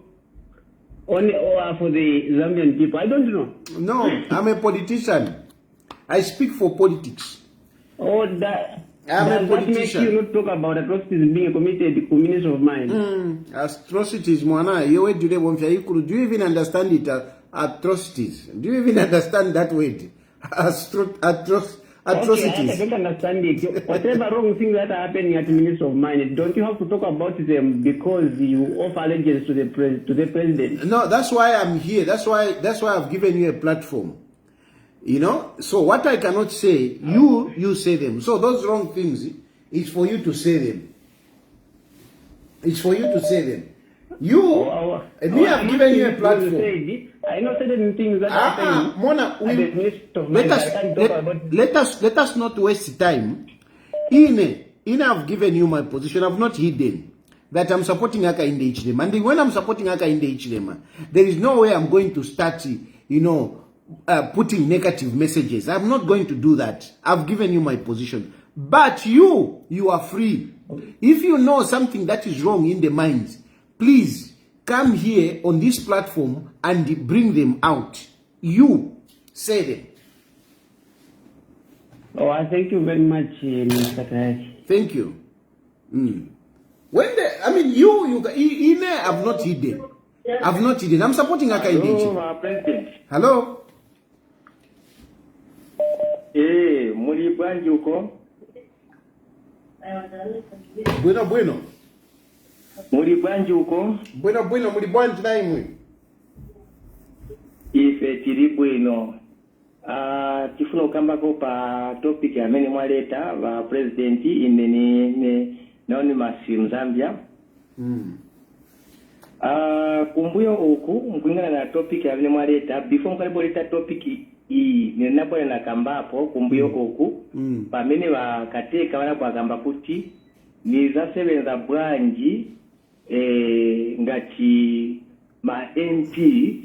only for the Zambian people. I don't know. No, I'm a politician. I speak for politics. I'm a politician. That make you not talk about atrocities being committed to Ministry of Mine? Atrocities, mwana. Do you even understand it? Atrocities. Do you even understand that word? Atrocities. Okay, I don't understand it. Whatever wrong things that are happening at the Ministry of Mine, don't you have to talk about them because you offer allegiance to the president? No, that's why I'm here. That's why I've given you a platform. So what I cannot say, you say them. So those wrong things, it's for you to say them. It's for you to say them. Me have given you a platform. I know certain things that are happening. Mona, let us not waste time. I've given you my position. I've not hidden. that I'm supporting Hakainde Hichilema. And when I'm supporting Hakainde Hichilema, there is no way I'm going to start, putting negative messages. I'm not going to do that. I've given you my position. But you are free. If you know something that is wrong in the minds, please come here on this platform and bring them out. You say them. Oh, I thank you very much, Mr. Tayali. Thank you. When you I've not hidden. I've not hidden. I'm supporting Hakainde Hichilema. Hello, President. Hello. Muri bwanji uko? Bueno. Muri bwanji uko? Bueno, muri bwanji na imwe. Ife tiri bwino. Tifuna ukambako pa topic ya mene mwaleta wa president inene naoni masimu Zambia. Kumbuyo oku mkuingana na topic ya mene mwaleta before mkalibo leta topic ninabona nakambapo kumbuyo oku pamene wakateka wala kwa kamba kuti nizasebenza bwanji ngati ma MP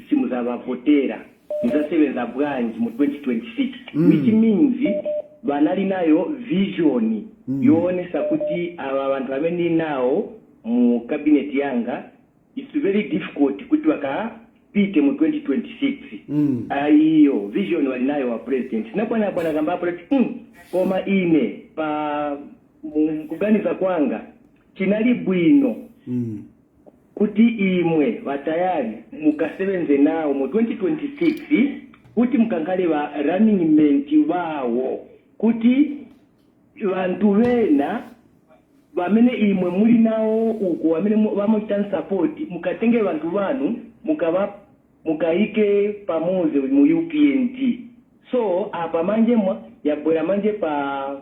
simu za votera nizasebenza bwanji mu 2026 which means banali nayo vision yoonesa kuti aba bantu bamene nawo mu cabinet yanga it's very difficult kuti wakapite mu 2026 ayo vision wali nayo wa president napona kamba president koma ine pa kuganiza kwanga chinali bwino kuti imwe watayali mukasebenze nawo mu 2026 kuti mkankale wa running mate wawo kuti bantu bena bamene imwe muri nawo uko bamene bamutan support mukatenge bantu banu mukaike pamoze mu UPND. So apa manje yabwera manje pa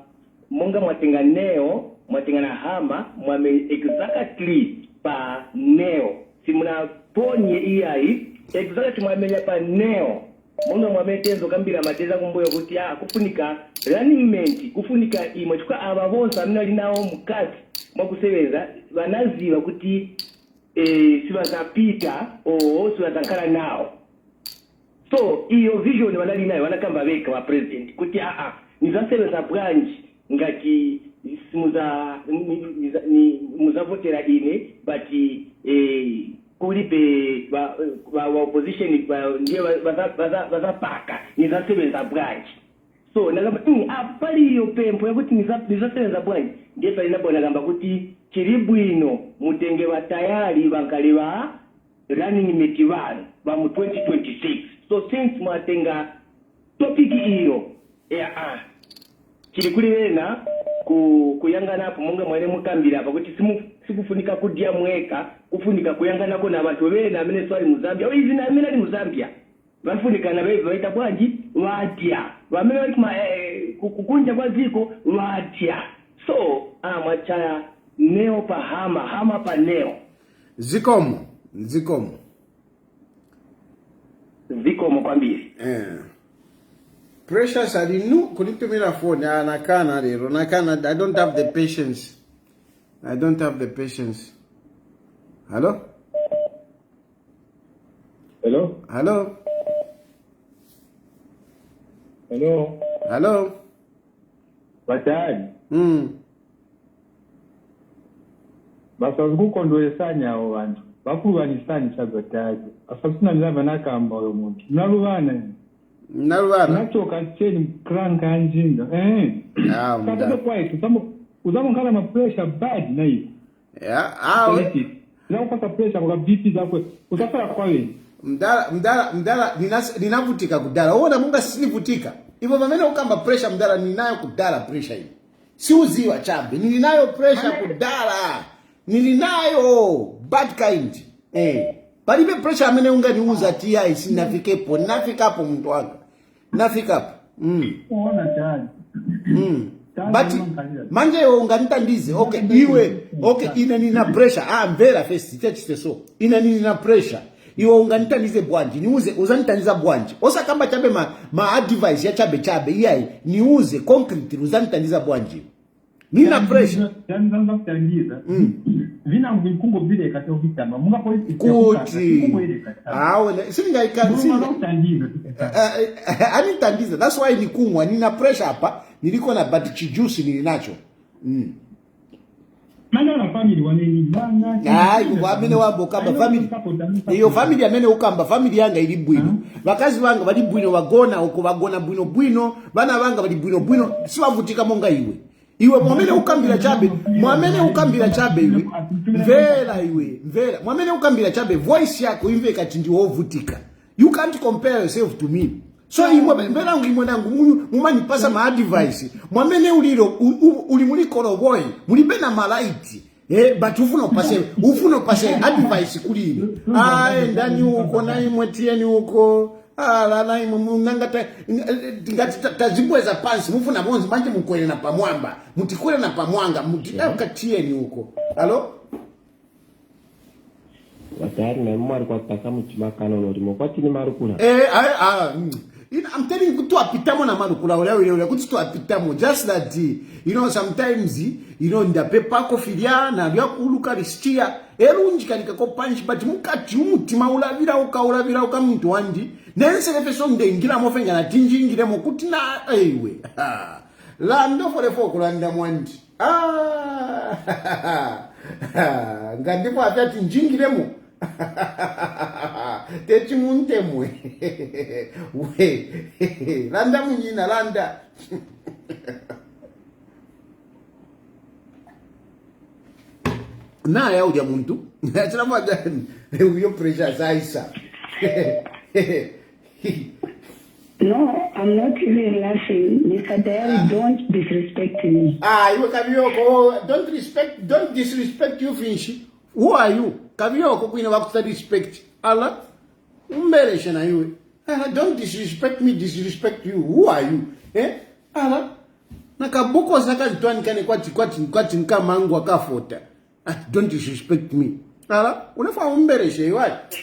monga mwatengana hama mwame exactly pa neo simuna ponye iyai exactly mwamenya pa neo monga mwametenzo kambira mateza kumboyo kuti kufunika running mate kufunika imwe chukwa aba bonse amina linawo mukati mwakusebenza banaziwa kuti sibazapita sibazakhala nawo. So iyo vision wanali nayo wanakamba beka wa president kuti nizasebenza bwanji ngati muzavotera ine but kulipe wa opposition ndiye bazapaka nizasebenza bwanji. So nagamba apali iyo pempo yakuti nizasebenza bwanji ndiye palinabona gamba kuti chiri bwino mutenge batayali bankali ba running mate banu ba mu 2026. So since mwatenga topic iyo chiri kuli wena kuyangana hapo munga mwene mukambira hapa kuti sikufunika kudia mweka kufunika kuyangana ko na abantu bena amene swali mu Zambia hizi na amene ali mu Zambia bafunika na bebe baita bwanji watia bamene bali kukunja kwa ziko watia. So mwachaya neo pa hama pa neo zikomo kwambiri Precious alinu kunitumira phone nakana lero nakana. I don't have the patience. Hello batali basazikukondwesanya abo bantu bakubanisanyisa batali asasuna nzava nakamba oyo muntu nalubana nachoka cheni kranka njinga kata kwaito uzamukhala ma pressure bad na hiyo nakupata pressure kwa BP zako usafara kwawe mdala ninavutika kudala uona munga sinivutika hivyo pamene ukamba pressure mdala ninayo kudala pressure hii si uziwa chambe ninayo pressure kudala ninayo bad kind palibe pressure amene unganiuza TI sinafikepo nafikapo mtu wanga nafikapo uona tayari but manje unganitandize okay ine nina pressure mvera first chechite so ine nina pressure iwe unganitandize bwanji niuze uzanitandiza bwanji osakamba chabe ma advice ya chabe iyai niuze concrete uzanitandiza bwanji nina pressure ndanza kutangiza vina mkungo vile katao vitama munga politics kuti singa kutangiza ani tangiza. That's why nikumwa nina pressure hapa, niliko na but chijusi nilinacho. Mana na family wanelibanga amene wabokamba family iyo family amene ukamba family yanga ili bwino bakazi banga bali bwino bagona uko bagona bwino bana banga bali bwino sibavutika monga iwe mwamene ukambira chabe iwe mvera mwamene ukambira chabe voice yako imve kati ndi wovutika. You can't compare yourself to me. So mbela ngimwanangu mumanipasa ma advice mwamene uliro ulimuli koroboy mulibe na malaiti but ufuna pase advice kulino ndani uko nayi mwetieni uko nayi mnangata ngati tazibweza pansi mufuna bonzi manje mukwele na pamwamba mutikwele na pamwanga mutikatieni uko. Halo watari na mwari kwa pasa muchimakano norimo kwati ni marukula I'm telling you to apitamo na marukula ule kuti to apitamo just that sometimes nda pepa ko filia na bya kuluka ristia erunji kalika ko punch but mukati umutima ulavira uka muntu wandi nense lepeso ndengira mofenga na tinjingire mo kuti na ewe lando for the folk landa mwandi ngandipo afya tinjingire mo techi muntemwe we landa munyina landa na ya uja muntu achana magani uyo pressure zaisa. No, I'm not even laughing. Mr. Tayali, don't disrespect me. You Kavioko, don't disrespect you, Finchi. Who are you? Kavioko, Queen of respect. Allah, Umbeleshana you. Don't disrespect me, disrespect you. Who are you? Allah, Nakabuko Saka Twankane Quatin Kamangu Akafota. Don't disrespect me. Allah, Unafa Umbeleshe, what?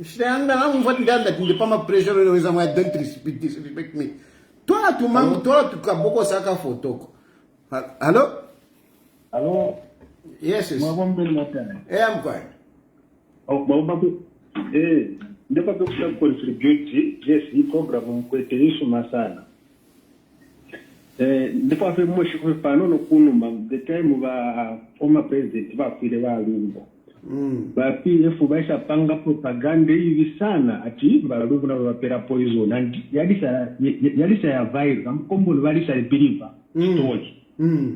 I'm what done that in the palm pressure always don't disrespect me. Toa to Mangu, Toa to Kaboko Saka for talk. Hello? Hello? Yes, yes. I'm fine. Ndipo kwa contribute yes hii program mkwete masana. Ndipo afi mwisho kwa pano kunuma the time wa former president wa file wa lumbo. Ba PF baisha panga propaganda hivi sana ati barubu na wapera poison and yalisa ya virus amkombo walisha believer story.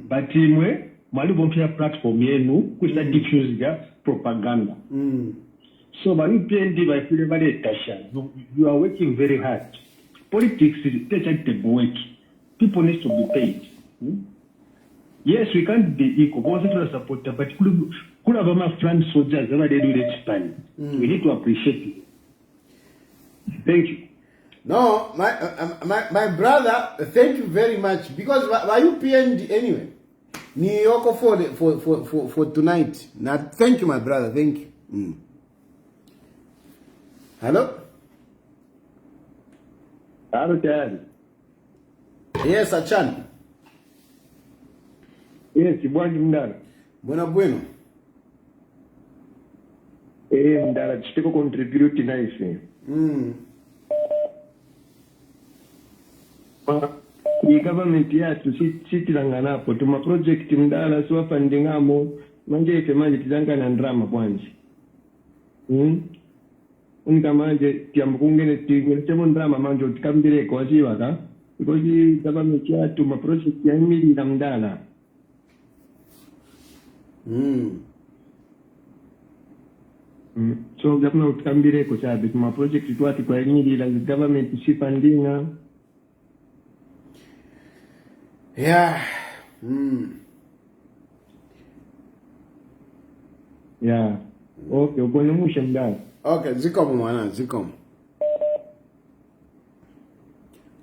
But imwe mwali bompia platform yenu kusta diffuse ya propaganda. So by UPND by File Tasha, you are working very hard. Politics is take work. People need to be paid. Yes, we can't be equal. Both of us support, but could have my friend soldiers ever they do that time. We need to appreciate it. Thank you. No, my brother, thank you very much. Because by UPND anyway. Ni yoko for tonight. Now thank you, my brother. Thank you. Hello? Hello, Dad. Yes, Achan. Yes, Bwana Mndala. Bueno. Mndala, chiteko contribute nice. The government yatu sitilangana hapo tuma project Mndala siwa funding amo manje ife manje tizanga na ndrama kwanza. Unika manje tiambukungene timo ndrama manje utikambire kwa ziwa ka because government yatu ma project ya mili na Mndala. So gavana utikambire kwa sababu tuma project tuati kwa mili la government si funding. Yeah. Yeah. Okay, ubone musha Mndala. Okay, zikomo mwana, zikomo.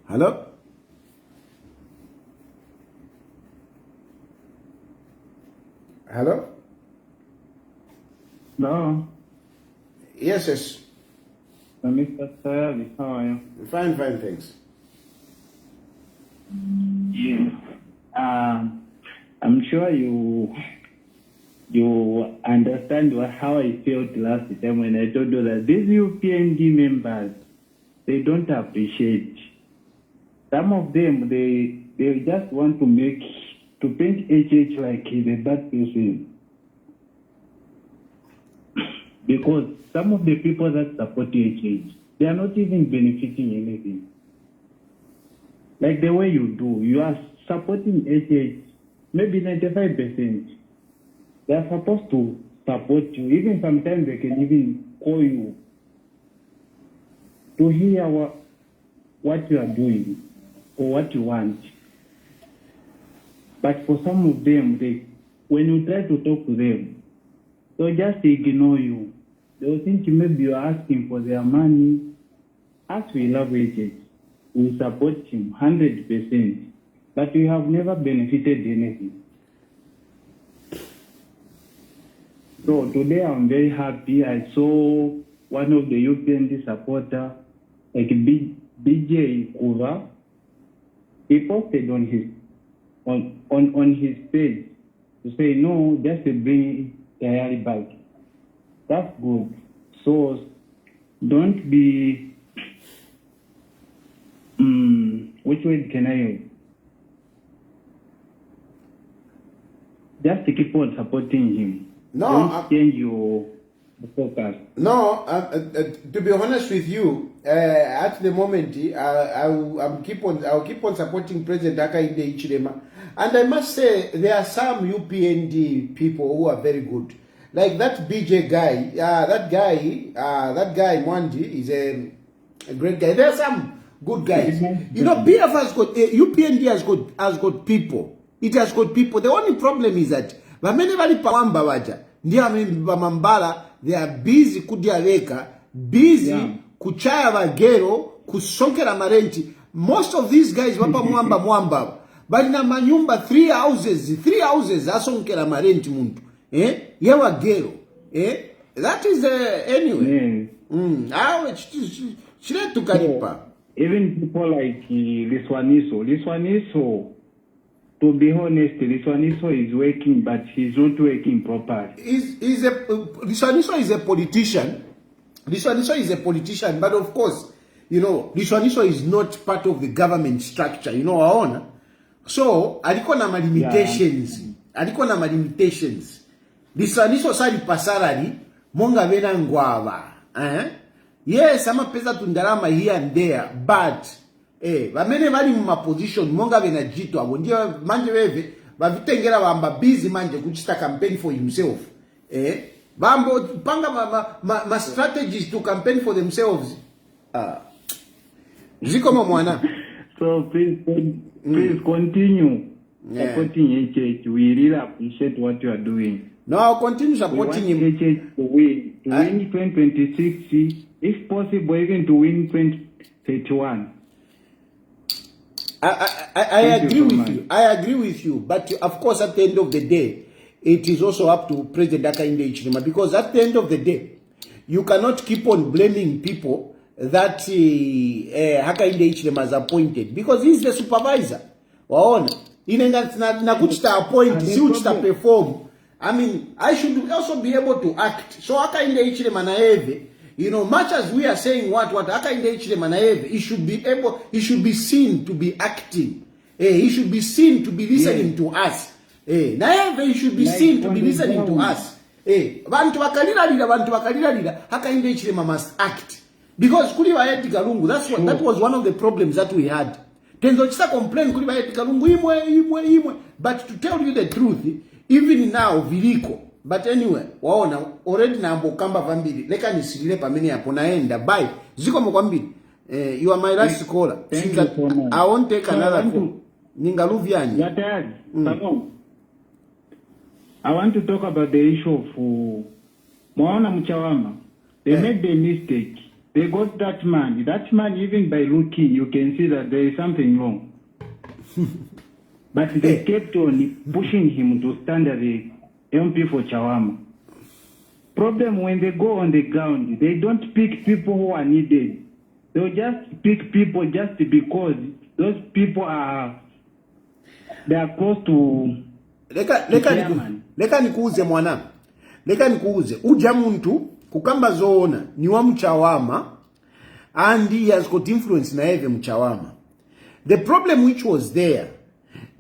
Hello? Hello? No. Yes. Mr. Tayali, how are you? Fine, thanks. Yeah. I'm sure you understand how I felt last time when I told you that these UPND members, they don't appreciate. Some of them, they just want to paint HH like he's a bad person. Because some of the people that support HH, they are not even benefiting anything. Like the way you do, you are supporting HH, maybe 95%. They are supposed to support you. Even sometimes they can even call you to hear what you are doing or what you want. But for some of them, when you try to talk to them, they'll just ignore you. They'll think maybe you're asking for their money. As we love HH, we support him 100%, but we have never benefited anything. So today I'm very happy. I saw one of the UPND supporter, like BJ Kuva, he posted on his page to say no, just to bring Tayali back. That's good. So don't be which word can I use? Just to keep on supporting him. No, don't change your focus. No, to be honest with you, at the moment, I'll keep on supporting President Hakainde Hichilema, and I must say there are some UPND people who are very good, like that BJ guy. That guy Mwandi is a great guy. There are some good guys. You know, BF has got UPND has got people. It has got people. The only problem is that pawamba waja ndia mambala, they are busy kudiareka, busy kuchaya vagero, kusonkera marenti. Most of these guys wapa mwamba. But in a manyumba 3 houses asonkera marenti muntu. Yewa gero. That is anyway. Chile tukaripa. Even people like Liswaniso, to be honest, Liswaniso is working, but he's not working properly. Liswaniso is a politician. Liswaniso is a politician, but of course, you know, Liswaniso is not part of the government structure, you know, waona. So, aliko na limitations. Liswaniso sali pasarali, monga vena ngwava. Yes, ama pesa tundarama here and there, but vamene vali mu position monga vena jito abo ndiye manje veve vavitengera vamba busy manje kuchita campaign for himself. Vambo panga ma strategies to campaign for themselves. Zikomo mwana. So please continue supporting HH. We really appreciate what you are doing. No, I'll continue supporting him. HH to win 2026, if possible, even to win 2031. I agree with you. I agree with you. But of course, at the end of the day, it is also up to President Hakainde Hichilema, because at the end of the day, you cannot keep on blaming people that Hakainde Hichilema has appointed, because he's the supervisor. Waona, na kuchita appoint, si uchita perform. I mean, I should also be able to act. So Hakainde Hichilema na eve, you know, much as we are saying what Hakainde Hichilema na eve, he should be seen to be acting. He should be seen to be listening to us. Na eve, he should be seen to be listening to us. Bantu wakalira, Hakainde Hichilema must act. Because kuli waeti Kalungu, that was one of the problems that we had. Tenzo chisa complain kuli waeti Kalungu, imwe. But to tell you the truth, even now, viliko. But anyway, waona, already na ambo kamba vambili. Leka nisilile pamene hapo naenda. Bye. Ziko mkwambili. You are my last caller. Thank you so much. I won't take another call. Ningaluvyani. I want to talk about the issue of Mwaona Mchawama. They made the mistake. They got that man. That man, even by looking, you can see that there is something wrong. But they kept on pushing him to stand as a MP for Chawama. Problem when they go on the ground, they don't pick people who are needed. They'll just pick people just because those people they are close to leka nikuuze mwana. Leka nikuuze. Uja muntu kukamba zoona ni wa mchawama and he has got influence na eve mchawama. The problem which was there,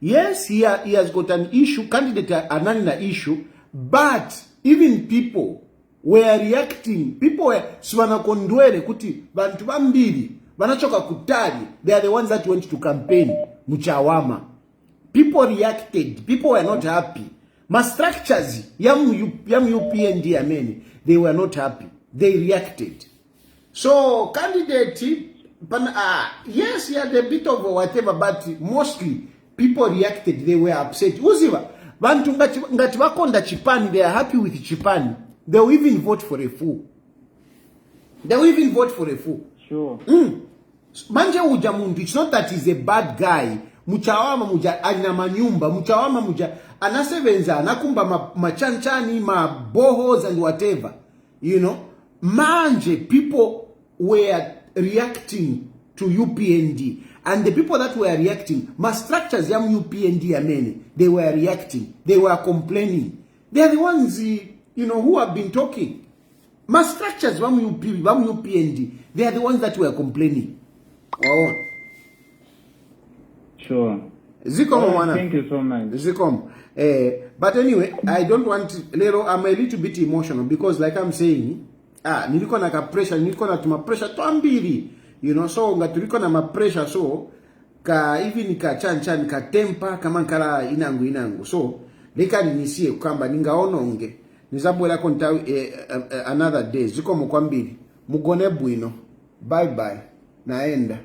yes, he has got an issue, candidate anani na issue, but even people were reacting. People were swana kondwele kuti bantu bambili banachoka kutali. They are the ones that went to campaign mchawama. People reacted. People were not happy. Ma structures yam UPND ameni, they were not happy. They reacted. So candidate yes, he had a bit of whatever, but mostly people reacted. They were upset. Uziva bantu ngati wakonda Chipani, they are happy with Chipani. They will even vote for a fool. They will even vote for a fool. Sure. Manje uja mundu, it's not that he's a bad guy. Mchawama muja alina manyumba, mchawama muja anasevenza, anakumba machanchani, bohos and whatever. You know, manje people were reacting to UPND, and the people that were reacting, ma structures yam UPND amene, they were reacting, they were complaining. They are the ones, who have been talking. Ma structures yam UPND, they are the ones that were complaining. Oh. Sure. Zikom, thank you so much. Zikom. But anyway, I don't want lero. I'm a little bit emotional because, like I'm saying, niliko na ka pressure, niliko na tuma pressure tuambili. So ngatuliko na ma pressure, so ka even ka chan ka tempa kama nkala inangu. So leka ninisie kwamba ningaononge nizabwela konta another day. Zikom kwambili mugone bwino. Bye bye. Naenda.